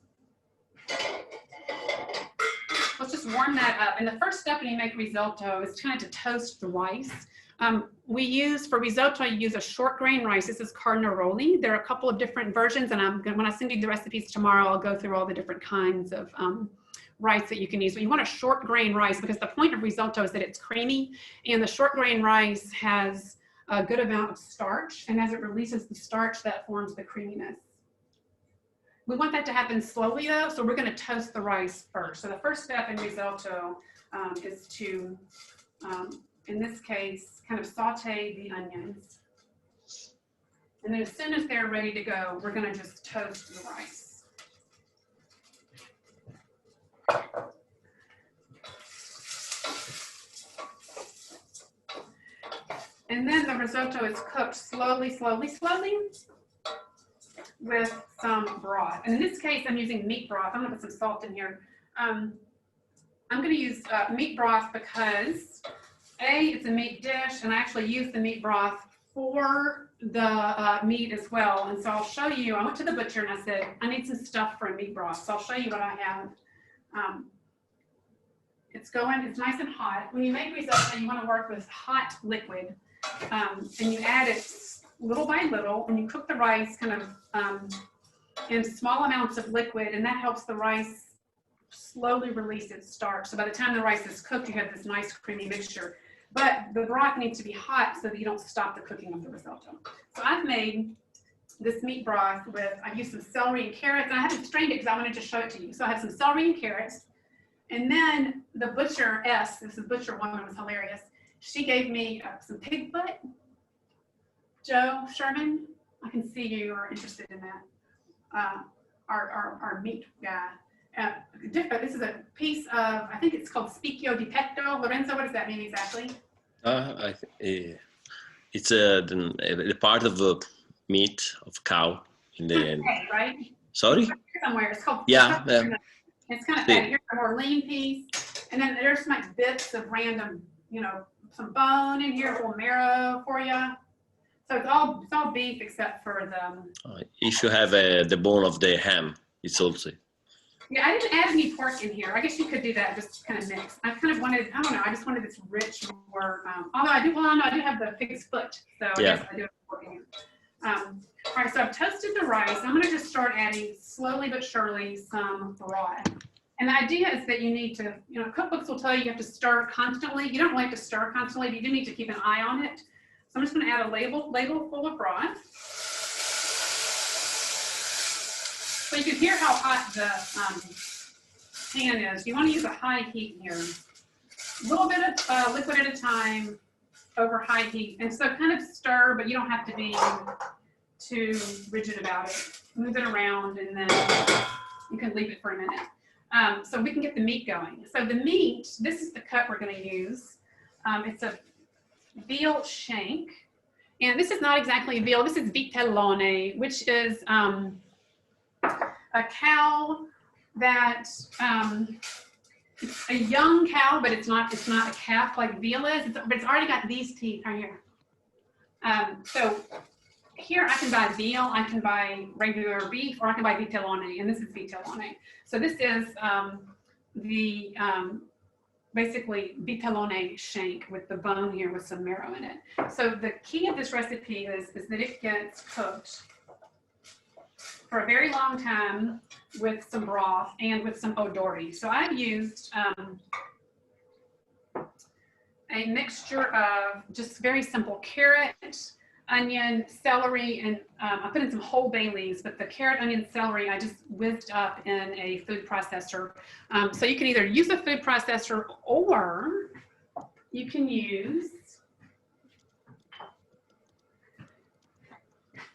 Let's just warm that up. And the first step when you make risotto is kind of to toast the rice. We use, for risotto, you use a short grain rice. This is Carnaroli. There are a couple of different versions, and when I send you the recipes tomorrow, I'll go through all the different kinds of rice that you can use. But you want a short grain rice because the point of risotto is that it's creamy, and the short grain rice has a good amount of starch, and as it releases the starch, that forms the creaminess. We want that to happen slowly though, so we're going to toast the rice first. So the first step in risotto is to, in this case, kind of saute the onions. And then as soon as they're ready to go, we're going to just toast the rice. And then the risotto is cooked slowly, slowly, slowly with some broth. And in this case, I'm using meat broth. I'm going to put some salt in here. I'm going to use meat broth because it's a meat dish, and I actually use the meat broth for the meat as well. And so I'll show you, I went to the butcher and I said, I need some stuff for a meat broth. So I'll show you what I have. It's nice and hot. When you make risotto, you want to work with hot liquid. And you add it little by little, and you cook the rice kind of in small amounts of liquid, and that helps the rice slowly release its starch. So by the time the rice is cooked, you have this nice creamy mixture. But the broth needs to be hot so that you don't stop the cooking of the risotto. So I've made this meat broth with, I used some celery and carrots, and I haven't strained it because I wanted to show it to you. So I have some celery and carrots, and then the butcher, this butcher woman was hilarious. She gave me some pig butt. Joe Sherman, I can see you are interested in that. Our meat guy. This is a piece of, I think it's called spicchio di petto. Lorenzo, what does that mean exactly? It's the part of the meat of cow in the end. Right? Sorry? Somewhere. It's called. Yeah. It's kind of fatty. Here's a more lean piece, and then there's like bits of random, some bone in here, a little marrow for you. So it's all beef except for the. If you have the bone of the ham, it's also. Yeah, I didn't add any pork in here. I guess you could do that, just kind of mix. I kind of wanted, I don't know, I just wanted this rich, more, although I do have the pig's foot, so I guess I do have pork in here. All right, so I've toasted the rice. I'm going to just start adding slowly but surely some broth. And the idea is that you need to, cookbooks will tell you have to stir constantly. You don't really have to stir constantly, but you do need to keep an eye on it. So I'm just going to add a ladle full of broth. So you can hear how hot the pan is. You want to use a high heat here. A little bit of liquid at a time over high heat. And so kind of stir, but you don't have to be too rigid about it. Move it around, and then you can leave it for a minute. So we can get the meat going. So the meat, this is the cut we're going to use. It's a veal shank. And this is not exactly a veal. This is vitellone, which is a cow that it's a young cow, but it's not a calf like veal is. But it's already got these teeth right here. So here I can buy veal, I can buy regular beef, or I can buy vitellone, and this is vitellone. So this is basically vitellone shank with the bone here with some marrow in it. So the key of this recipe is that it gets cooked for a very long time with some broth and with some odori. So I've used a mixture of just very simple carrot, onion, celery, and I put in some whole bay leaves, but the carrot, onion, celery, I just whisked up in a food processor. So you can either use a food processor, or you can use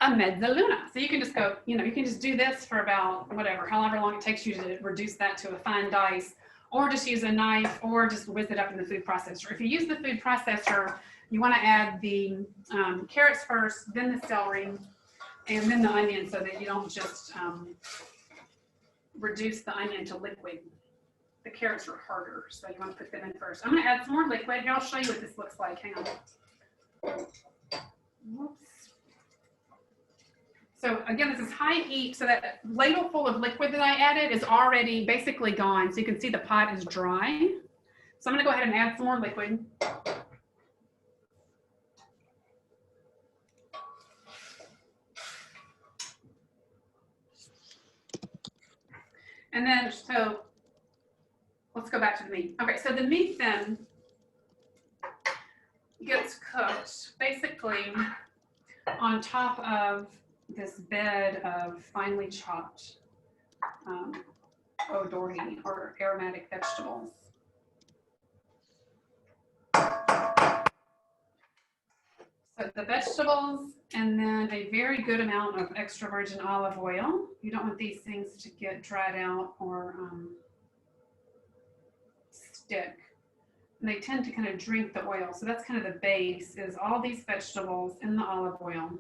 a mezzaluna. So you can just go, you can just do this for about however long it takes you to reduce that to a fine dice, or just use a knife, or just whiz it up in the food processor. If you use the food processor, you want to add the carrots first, then the celery, and then the onion, so that you don't just reduce the onion to liquid. The carrots are harder, so you want to put them in first. I'm going to add some more liquid. Here, I'll show you what this looks like. Hang on. Whoops. So again, this is high heat, so that ladle full of liquid that I added is already basically gone. So you can see the pot is dry. So I'm gonna go ahead and add some more liquid. And then, so let's go back to the meat. Okay, so the meat then gets cooked basically on top of this bed of finely chopped odori or aromatic vegetables. So the vegetables and then a very good amount of extra virgin olive oil. You don't want these things to get dried out or stick. And they tend to kind of drink the oil. So that's kind of the base, is all these vegetables in the olive oil.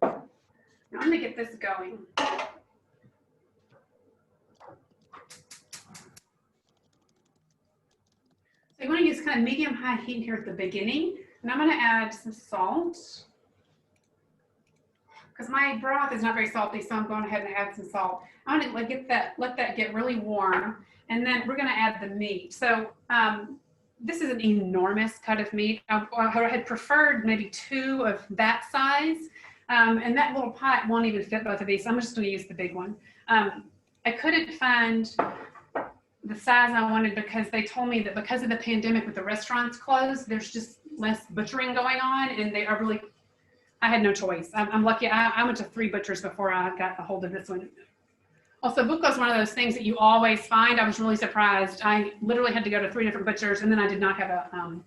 Now I'm gonna get this going. So you want to use kind of medium-high heat here at the beginning. And I'm going to add some salt. Because my broth is not very salty, so I'm going ahead and add some salt. I'm going to let that get really warm. And then we're going to add the meat. So this is an enormous cut of meat. I had preferred maybe 2 of that size. And that little pot won't even fit both of these. So I'm just going to use the big one. I couldn't find the size I wanted because they told me that because of the pandemic with the restaurants closed, there's just less butchering going on, and they are really, I had no choice. I'm lucky. I went to 3 butchers before I got a hold of this one. Also, buco is one of those things that you always find. I was really surprised. I literally had to go to 3 different butchers, and then I did not have a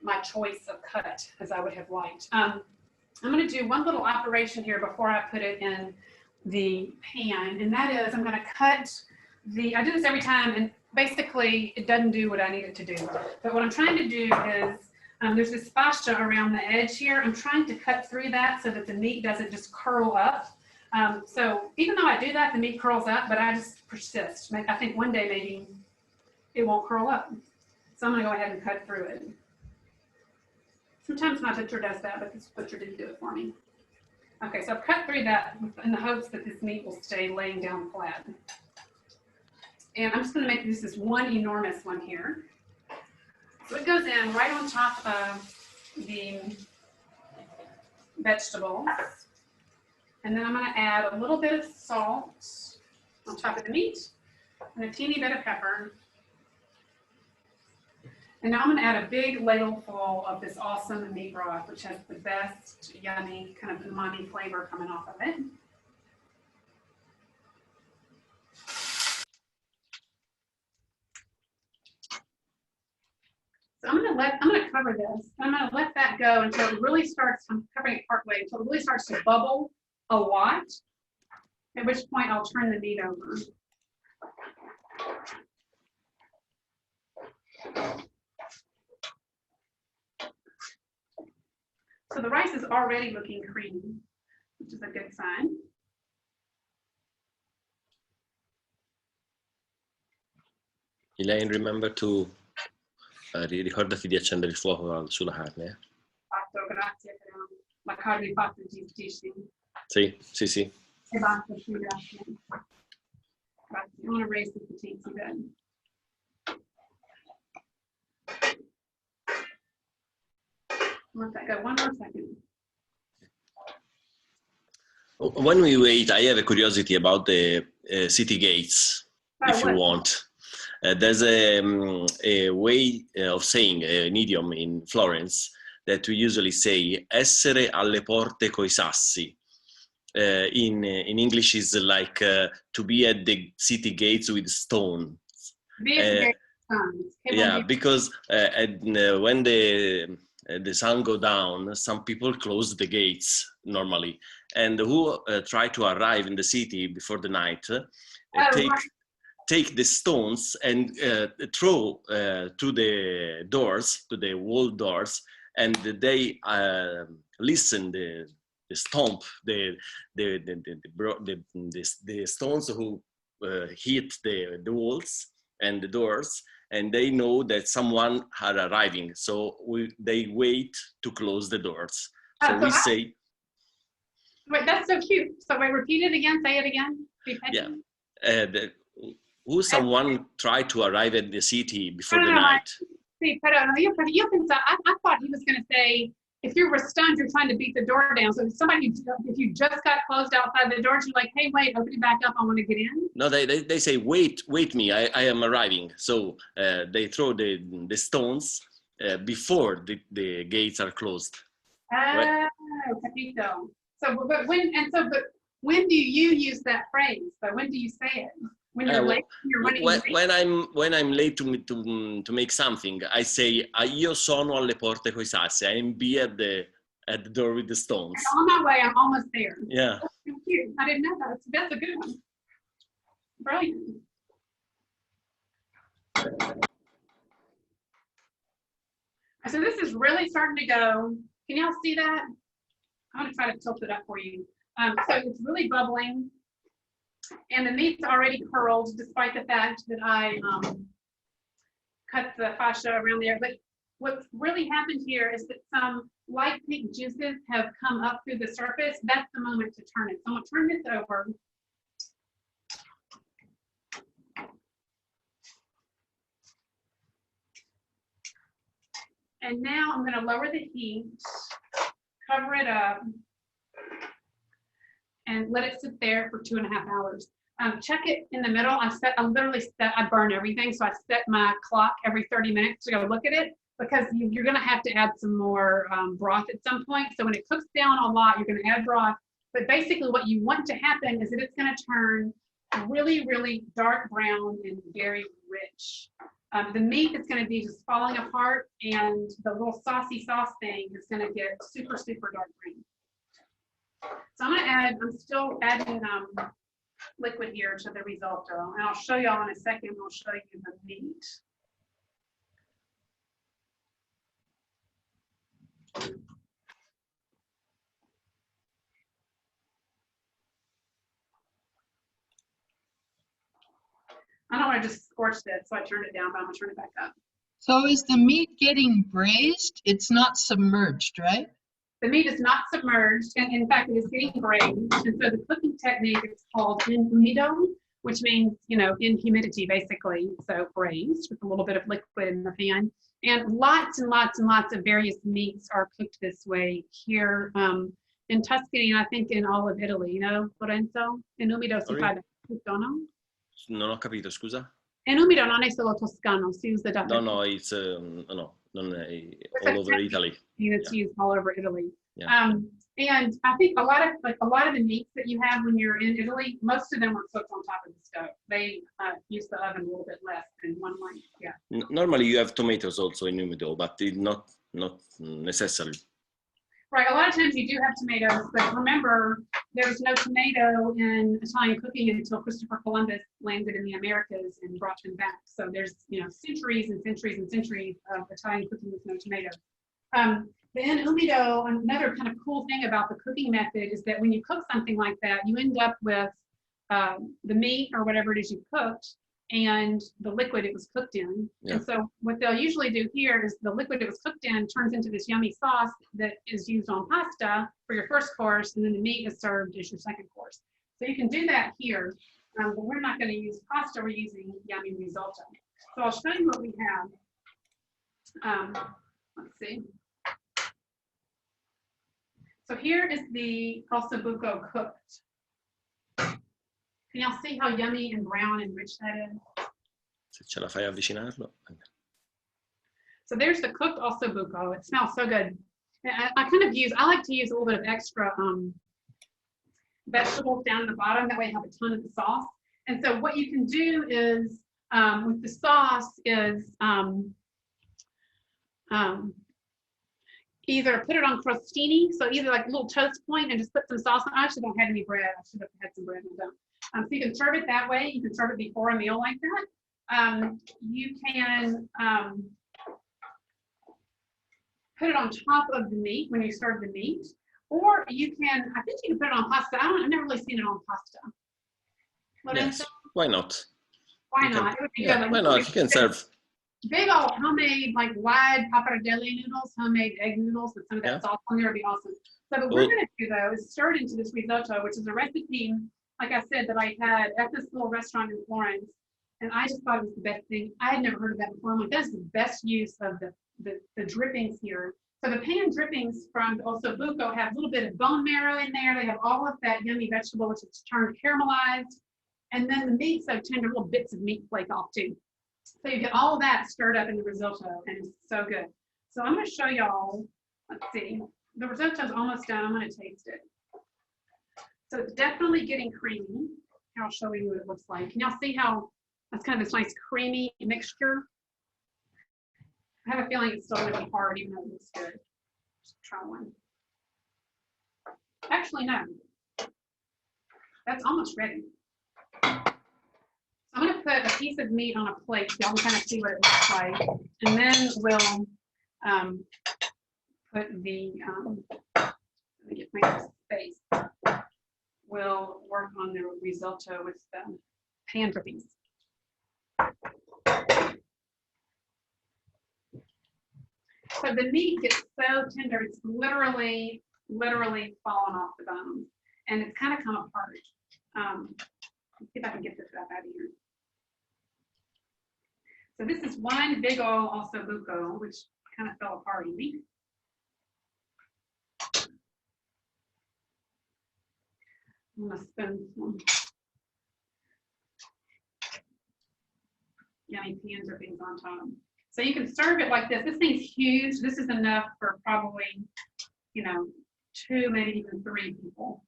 my choice of cut as I would have liked. I'm going to do one little operation here before I put it in the pan, and that is I'm going to cut I do this every time, and basically it doesn't do what I need it to do. But what I'm trying to do is, there's this fascia around the edge here. I'm trying to cut through that so that the meat doesn't just curl up. So even though I do that, the meat curls up, but I just persist. I think one day maybe it won't curl up. So I'm gonna go ahead and cut through it. Sometimes my butcher does that, but this butcher didn't do it for me. Okay, so I've cut through that in the hopes that this meat will stay laying down flat. And I'm just going to make this one enormous one here. So it goes in right on top of the vegetables. And then I'm going to add a little bit of salt on top of the meat and a teeny bit of pepper. And now I'm going to add a big ladleful of this awesome meat broth, which has the best, yummy, kind of umami flavor coming off of it. So I'm going to cover this. I'm going to let that go until it really starts, I'm covering it partway, until it really starts to bubble a lot, at which point I'll turn the meat over. So the rice is already looking creamy, which is a good sign. Elaine, remember to ricordati di accendere il fuoco sulla carne. Fatto, grazie per la carne fatta giustissima. Sì, sì, sì. E basta, sì, grazie. Grazie. I'm going to raise the petite a bit. Let that go 1 more second. When we wait, I have a curiosity about the city gates, if you want. There's a way of saying, an idiom in Florence, that we usually say, essere alle porte coi sassi. In English is like to be at the city gates with stones. Yeah, because when the sun go down, some people close the gates normally, and who try to arrive in the city before the night take the stones and throw to the doors, to the wall doors, and they listen the stomp, the stones who hit the walls and the doors, and they know that someone are arriving. So they wait to close the doors. So we say... Wait, that's so cute. So wait, repeat it again, say it again. Yeah. Someone tried to arrive at the city before the night. Sí, pero I thought he was going to say, if you were stunned, you're trying to beat the door down. So if you just got closed outside the doors, you're like, hey, wait, open it back up. I want to get in. No, they say, wait me, I am arriving. So they throw the stones before the gates are closed. Oh, capito. So, but when do you use that phrase? So when do you say it? When you're late? When I'm late to make something, I say, io sono alle porte coi sassi. I am be at the door with the stones. And on my way, I'm almost there. Yeah. That's so cute. I didn't know that. That's a good one. Brilliant. So this is really starting to go. Can y'all see that? I'm going to try to tilt it up for you. So it's really bubbling. And the meat's already curled, despite the fact that I cut the fascia around there. But what's really happened here is that some light pink juices have come up through the surface. That's the moment to turn it. So I'm going to turn this over. And now I'm going to lower the heat, cover it up, and let it sit there for 2.5 hours. Check it in the middle. I burn everything, so I set my clock every 30 minutes to go look at it, because you're going to have to add some more broth at some point. So when it cooks down a lot, you're going to add broth. But basically what you want to happen is that it's going to turn really, really dark brown and very rich. The meat is going to be just falling apart, and the little saucy sauce thing is going to get super, super dark green. So I'm still adding liquid here to the risotto, and I'll show y'all in a second. I'll show you the meat. I don't want to just scorch this, so I turned it down, but I'm going to turn it back up. So is the meat getting braised? It's not submerged, right? The meat is not submerged, and in fact, it is getting braised. And so the cooking technique is called in humido, which means, in humidity, basically. So braised with a little bit of liquid in the pan. And lots and lots and lots of various meats are cooked this way here in Tuscany, and I think in all of Italy. Lorenzo? In humido si fa da tutto, no? Non ho capito, scusa. In humido non è solo toscano, si usa da tutto. No, it's non è all over Italy. It's used all over Italy. Yeah. And I think a lot of the meats that you have when you're in Italy, most of them are cooked on top of the stove. They use the oven a little bit less than one might. Yeah. Normally you have tomatoes also in humido, but it's not necessarily. Right. A lot of times you do have tomatoes, but remember, there was no tomato in Italian cooking until Christopher Columbus landed in the Americas and brought them back. So there's centuries and centuries and centuries of Italian cooking with no tomatoes. The in humido, another kind of cool thing about the cooking method is that when you cook something like that, you end up with the meat or whatever it is you cooked and the liquid it was cooked in. Yeah. And so what they'll usually do here is the liquid it was cooked in turns into this yummy sauce that is used on pasta for your first course, and then the meat is served as your second course. So you can do that here, but we're not going to use pasta, we're using yummy risotto. So I'll show you what we have. Let's see. So here is the ossobuco cooked. Can y'all see how yummy and brown and rich that is? Se ce la fai avvicinarlo. So there's the cooked ossobuco. It smells so good. I like to use a little bit of extra vegetables down at the bottom. That way I have a ton of the sauce. And so what you can do is, with the sauce is either put it on crostini, so either like a little toast point and just put some sauce on. I actually don't have any bread. I should have had some bread and I don't. So you can serve it that way. You can serve it before a meal like that. You can put it on top of the meat when you serve the meat, or you can, I think you can put it on pasta. I've never really seen it on pasta. Yes, why not? Why not? It would be good. Why not? You can serve big old homemade, like wide pappardelle noodles, homemade egg noodles with some of that sauce on there would be awesome. So what we're gonna do though is stir it into this risotto, which is a recipe, like I said, that I had at this little restaurant in Florence. And I just thought it was the best thing. I had never heard of that before. I'm like, that's the best use of the drippings here. So the pan drippings from the ossobuco have a little bit of bone marrow in there. They have all of that yummy vegetable, which is turned caramelized. And then the meat's so tender, little bits of meat flake off too. So you get all that stirred up in the risotto, and it's so good. So I'm going to show y'all, let's see, the risotto's almost done. I'm going to taste it. So it's definitely getting creamy. I'll show you what it looks like. Can y'all see how that's kind of this nice creamy mixture? I have a feeling it's still going to be hard, even though it looks good. Just try one. Actually, no. That's almost ready. I'm going to put a piece of meat on a plate so y'all can kind of see what it looks like. And then we'll put the, let me get my space. We'll work on the risotto with the pan drippings. So the meat gets so tender, it's literally falling off the bone. And it's kind of come apart. Let's see if I can get this stuff out of here. So this is one big old ossobuco, which kind of fell apart on me. I'm gonna spin some yummy pan drippings on top. So you can serve it like this. This thing's huge. This is enough for probably, 2, maybe even 3 people.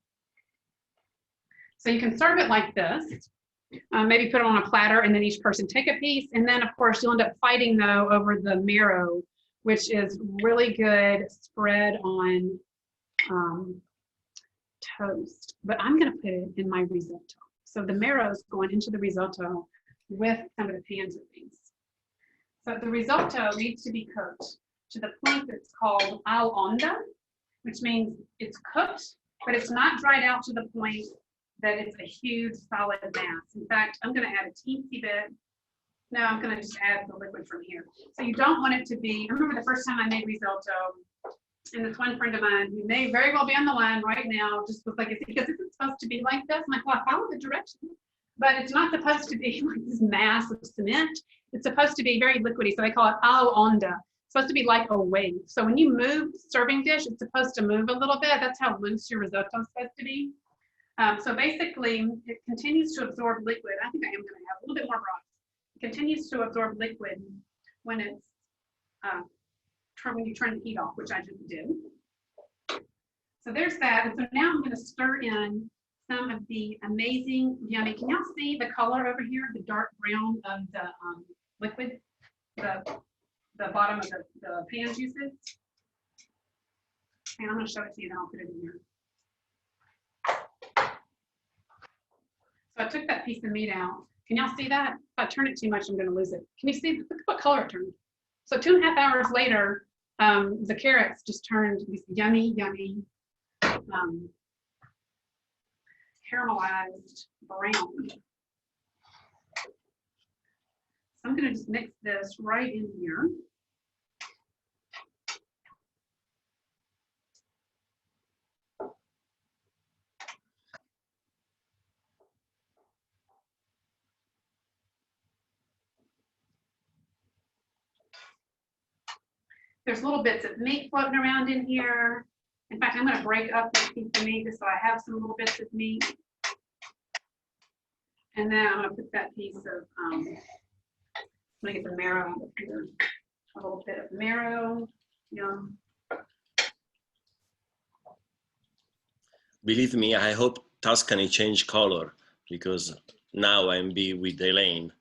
So you can serve it like this. Maybe put it on a platter and then each person take a piece. And then of course you'll end up fighting though over the marrow, which is really good spread on toast. But I'm gonna put it in my risotto. So the marrow is going into the risotto with some of the pan drippings. So the risotto needs to be cooked to the point that's called al onda, which means it's cooked, but it's not dried out to the point that it's a huge solid mass. In fact, I'm going to add a teensy bit. No, I'm going to just add the liquid from here. So you don't want it to be, I remember the first time I made risotto, and this one friend of mine who may very well be on the line right now just was like, because it's supposed to be like this. I'm like, well, I follow the directions. But it's not supposed to be like this mass of cement. It's supposed to be very liquidy. So they call it al onda. It's supposed to be like a wave. So when you move the serving dish, it's supposed to move a little bit. That's how loose your risotto is supposed to be. So basically, it continues to absorb liquid. I think I am going to have a little bit more broth. It continues to absorb liquid when it's when you turn the heat off, which I just did. So there's that. And so now I'm going to stir in some of the amazing yummy. Can y'all see the color over here? The dark brown of the liquid, the bottom of the pan juices. And I'm going to show it to you, then I'll put it in here. So I took that piece of meat out. Can y'all see that? If I turn it too much, I'm going to lose it. Can you see? Look what color it turned. So 2.5 hours later, the carrots just turned this yummy, yummy caramelized brown. So I'm going to just mix this right in here. There's little bits of meat floating around in here. In fact, I'm going to break up this piece of meat just so I have some little bits of meat. And then I'm going to put that piece of, I'm going to get the marrow out of here. A little bit of marrow. Yum. Believe me, I hope Tuscany changed color because now I'm with Elaine.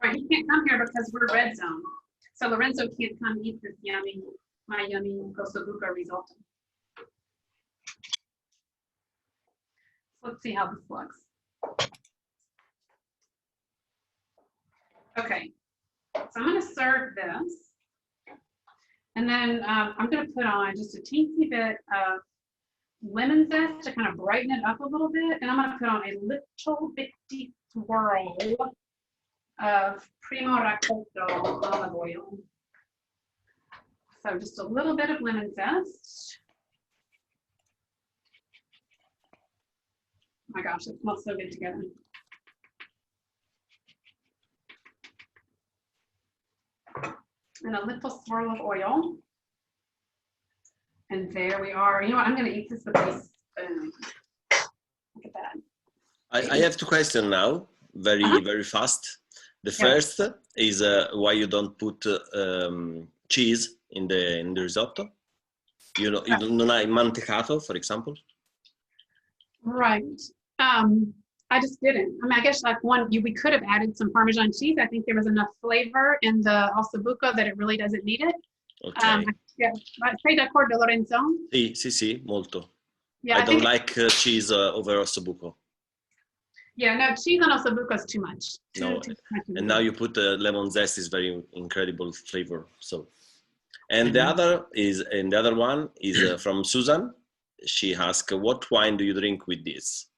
Right, he can't come here because we're red zone. So Lorenzo can't come eat this yummy, my yummy ossobuco risotto. Let's see how this looks. Okay, so I'm going to serve this. And then I'm going to put on just a teensy bit of lemon zest to kind of brighten it up a little bit. And I'm going to put on a little bitty swirl of primo raccolto olive oil. So just a little bit of lemon zest. Oh my gosh, it smells so good together. And a little swirl of oil. And there we are. You know what? I'm going to eat this with this spoon. Look at that. I have two questions now, very fast. The first is why you don't put cheese in the risotto. You know, you don't have mantecato, for example. Right. I just didn't. I mean, I guess like we could have added some Parmesan cheese. I think there was enough flavor in the ossobuco that it really doesn't need it. Okay. Yeah. Sei d'accordo, Lorenzo? Sì, molto. Yeah, I don't like cheese over ossobuco. Yeah, no, cheese on ossobuco is too much. No, too much. and now you put lemon zest is very incredible flavor. So, and the other one is from Susan. She asked, "What wine do you drink with this?"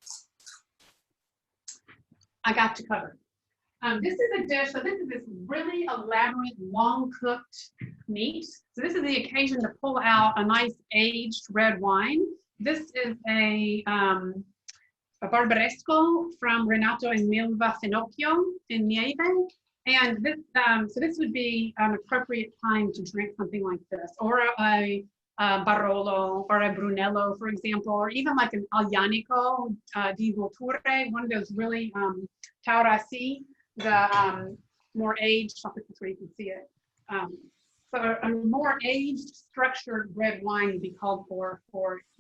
I got you covered. This is a dish. So this is this really elaborate, long-cooked meat. So this is the occasion to pull out a nice aged red wine. This is a Barbaresco from Renato and Milva Finocchio in Nieve. And this, so this would be an appropriate time to drink something like this, or a Barolo, or a Brunello, for example, or even like an Aglianico di Volture, one of those really Taurasi, the more aged, I'll put this where you can see it. So a more aged, structured red wine would be called for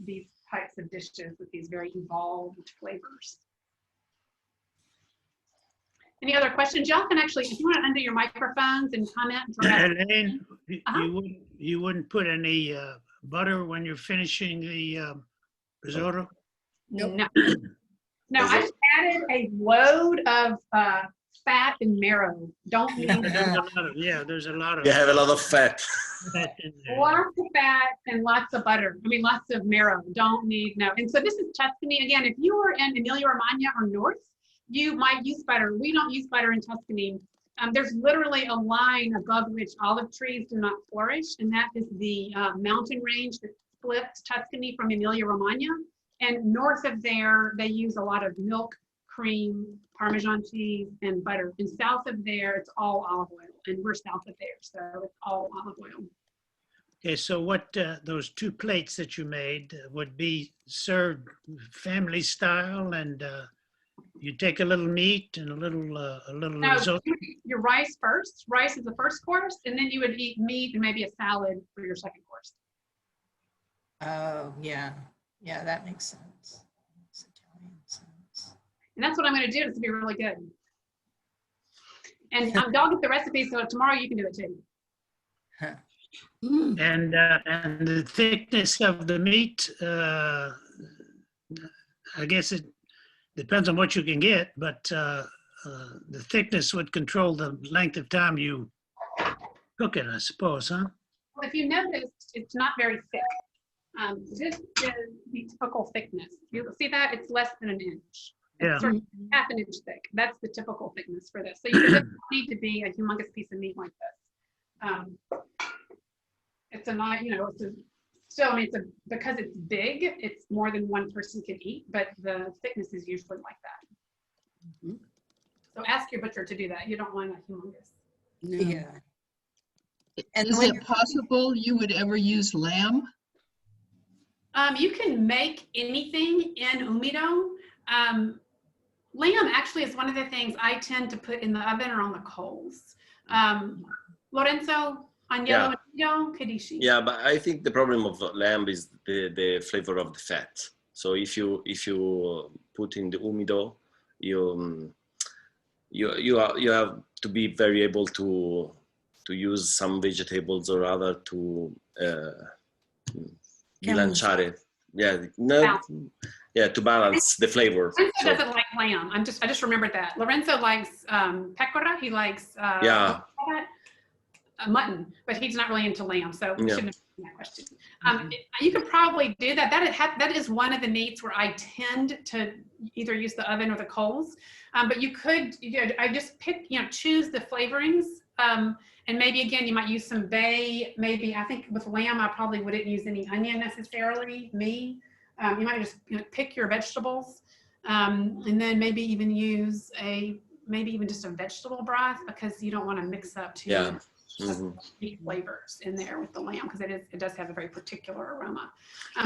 these types of dishes with these very evolved flavors. Any other questions? Y'all can actually, if you want to undo your microphones and comment. Elaine, you wouldn't put any butter when you're finishing the risotto? No. No, I just added a load of fat and marrow. Don't need there's a lot of You have a lot of fat. lots of fat and lots of butter. I mean, lots of marrow. Don't need no. And so this is Tuscany. Again, if you were in Emilia-Romagna or north, you might use butter. We don't use butter in Tuscany. There's literally a line above which olive trees do not flourish, and that is the mountain range that splits Tuscany from Emilia-Romagna. And north of there, they use a lot of milk, cream, Parmesan cheese, and butter. And south of there, it's all olive oil. And we're south of there, so it's all olive oil. Okay, so what those two plates that you made would be served family style, and you take a little meat and a little No, risotto? you would eat your rice first. Rice is the first course, and then you would eat meat and maybe a salad for your second course. Oh, yeah. Yeah, that makes sense. Makes Italian sense. And that's what I'm going to do. It's going to be really good. And y'all get the recipe, so tomorrow you can do it too. Huh. And the thickness of the meat, I guess it depends on what you can get, but the thickness would control the length of time you cook it, I suppose, huh? Well, if you noticed, it's not very thick. This is the typical thickness. You'll see that it's less than an inch. Yeah. It's sort of half an inch thick. That's the typical thickness for this. So you don't need to be a humongous piece of meat like this. It's a not, you know, it's a, still, I mean, because it's big, it's more than one person can eat, but the thickness is usually like that. So ask your butcher to do that. You don't want a humongous. No. Yeah. And Is when it possible you would ever use lamb? You can make anything in umido. Lamb actually is one of the things I tend to put in the oven or on the coals. Lorenzo, agnello and che dici? Yeah, but I think the problem of lamb is the flavor of the fat. So if you put in the umido, you have to be very able to use some vegetables or other to bilanciare. Yeah, no, yeah, to balance the flavor. Lorenzo doesn't like lamb. I just remembered that. Lorenzo likes pecora. He likes mutton, but he's not really into lamb, so we shouldn't have that question. You could probably do that. That is one of the meats where I tend to either use the oven or the coals. But you could, I just choose the flavorings. And maybe again, you might use some bay. Maybe I think with lamb, I probably wouldn't use any onion necessarily. You might just pick your vegetables, and then maybe even use just a vegetable broth, because you don't want to mix up too many flavors in there with the lamb, because it does have a very particular aroma.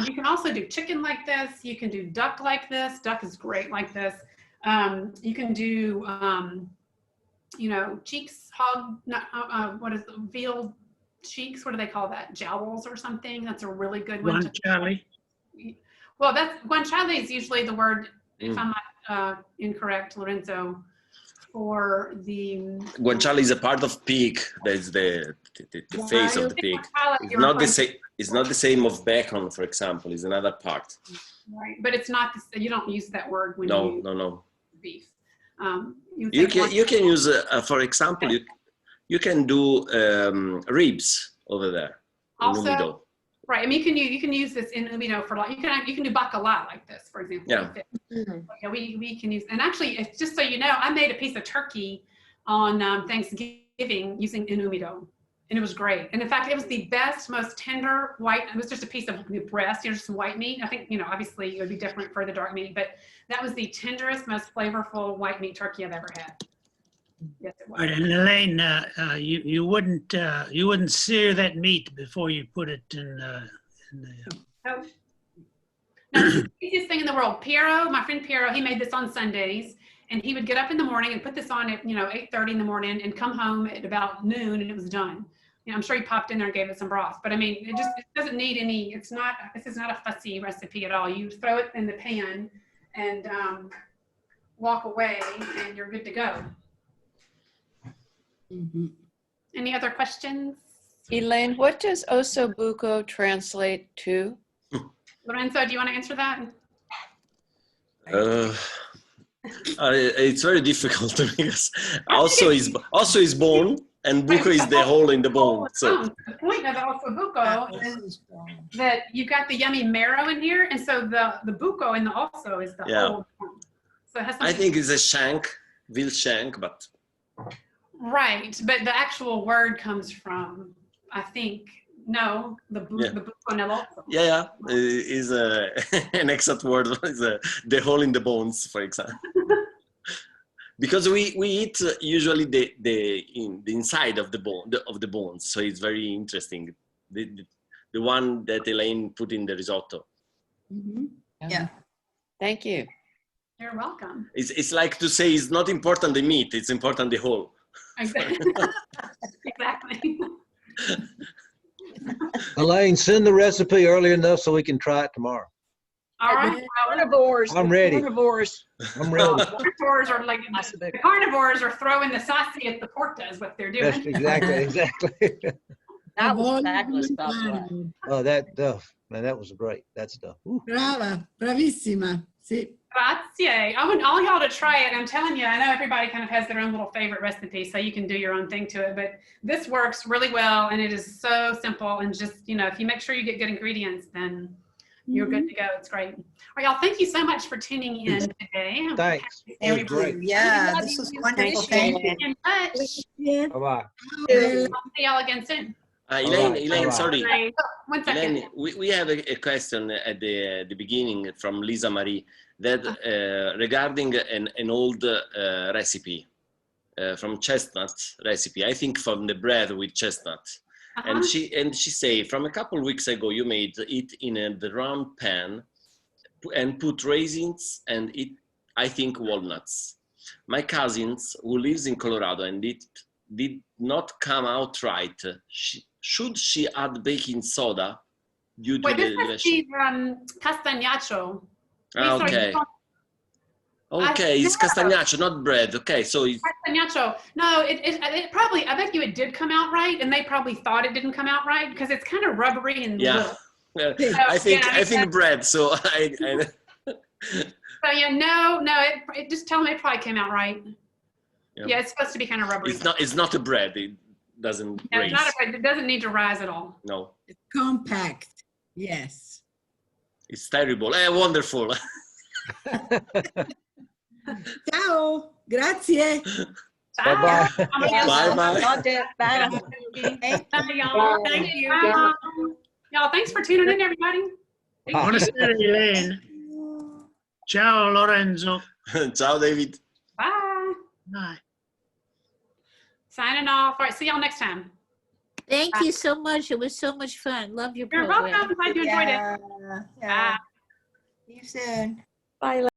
You can also do chicken like this. You can do duck like this. Duck is great like this. You can do cheeks, veal cheeks. What do they call that? Jowls or something. That's a really good one. Guanciale. Well, guanciale is usually the word, if I'm not incorrect, Lorenzo, for the... Guanciale is a part of pig. That's the face of the pig. It's not the same of bacon, for example. It's another part. Right, but it's not. You don't use that word when you use beef. You can use, for example, you can do ribs over there. Also, right. I mean, you can use this in for like you can do bacala like this, for example. Yeah. We can use, and actually, just so you know, I made a piece of turkey on Thanksgiving using inumido, and it was great. And in fact, it was the best, most tender white. It was just a piece of breast, just some white meat. I think obviously it would be different for the dark meat, but that was the tenderest, most flavorful white meat turkey I've ever had. Yes, it was. Right, and Elaine, you wouldn't sear that meat before you put it in the. Oh. Now, this is the easiest thing in the world. My friend Piero, he made this on Sundays, and he would get up in the morning and put this on at 8:30 in the morning, and come home at about noon, and it was done. I'm sure he popped in there and gave it some broth, but I mean, it doesn't need any. This is not a fussy recipe at all. You throw it in the pan and walk away, and you're good to go. Any other questions? Elaine, what does ossobuco translate to? Lorenzo, do you want to answer that? It's very difficult because also is bone, and buco is the hole in the bone. So the point of ossobuco is that you got the yummy marrow in here, and so the buco in the osso is the whole bone. So it has I think it's a shank, veal shank, but. Right, but the actual word comes from, I think, the buco nell'osso. Yeah, is an exact word. Is the hole in the bones, for example. Because we eat usually the inside of the bones, so it's very interesting. The one that Elaine put in the risotto. Yeah. Thank you. You're welcome. It's like to say it's not important the meat; it's important the whole. Exactly. Exactly. Elaine, send the recipe early enough so we can try it tomorrow. All right. Carnivores. I'm ready. Carnivores. I'm ready. Carnivores are like the carnivores are throwing the sausage at the porta is what they're doing. That's exactly. That was fabulous, by the way. Oh, that was great. That stuff. Ooh. Brava, bravissima. Sì. Grazie. I want all y'all to try it. I'm telling you, I know everybody kind of has their own little favorite recipe, so you can do your own thing to it, but this works really well, and it is so simple, and just, if you make sure you get good ingredients, then you're good to go. It's great. All right, y'all, thank you so much for tuning in today. Thanks. It was great. Yeah, this was wonderful. Thank you. In touch. Bye-bye. I'll see y'all again soon. Elaine, sorry. One second. Elaine, we have a question at the beginning from Lisa Marie that regarding an old recipe from chestnut recipe. I think from the bread with chestnut. And she say from a couple of weeks ago you made it in the round pan and put raisins and I think walnuts. My cousins who lives in Colorado and it did not come out right. Should she add baking soda due to this is the castagnacho. Okay. Okay, it's castagnacho, not bread. Okay, so it's castagnacho. No, it probably. I bet you it did come out right, and they probably thought it didn't come out right because it's kind of rubbery and little. So, I think bread. So I So no. It just tell them it probably came out right. Yeah, it's supposed to be kind of rubbery. It's not a bread. doesn't Yeah, raise. it doesn't need to rise at all. No, It's compact. Yes. it's terrible. Wonderful. Ciao. Grazie. Bye-bye. Bye-bye. Bye. Bye, y'all. Thank you. Bye. Y'all, thanks for tuning in, everybody. Buonasera, Elaine. Ciao, Lorenzo. Ciao, David. Bye. Bye. Signing off. All right, see y'all next time. Thank you so much. It was so much fun. Love your You're program. welcome. Glad you enjoyed it. Yeah. Bye. See you soon. Bye.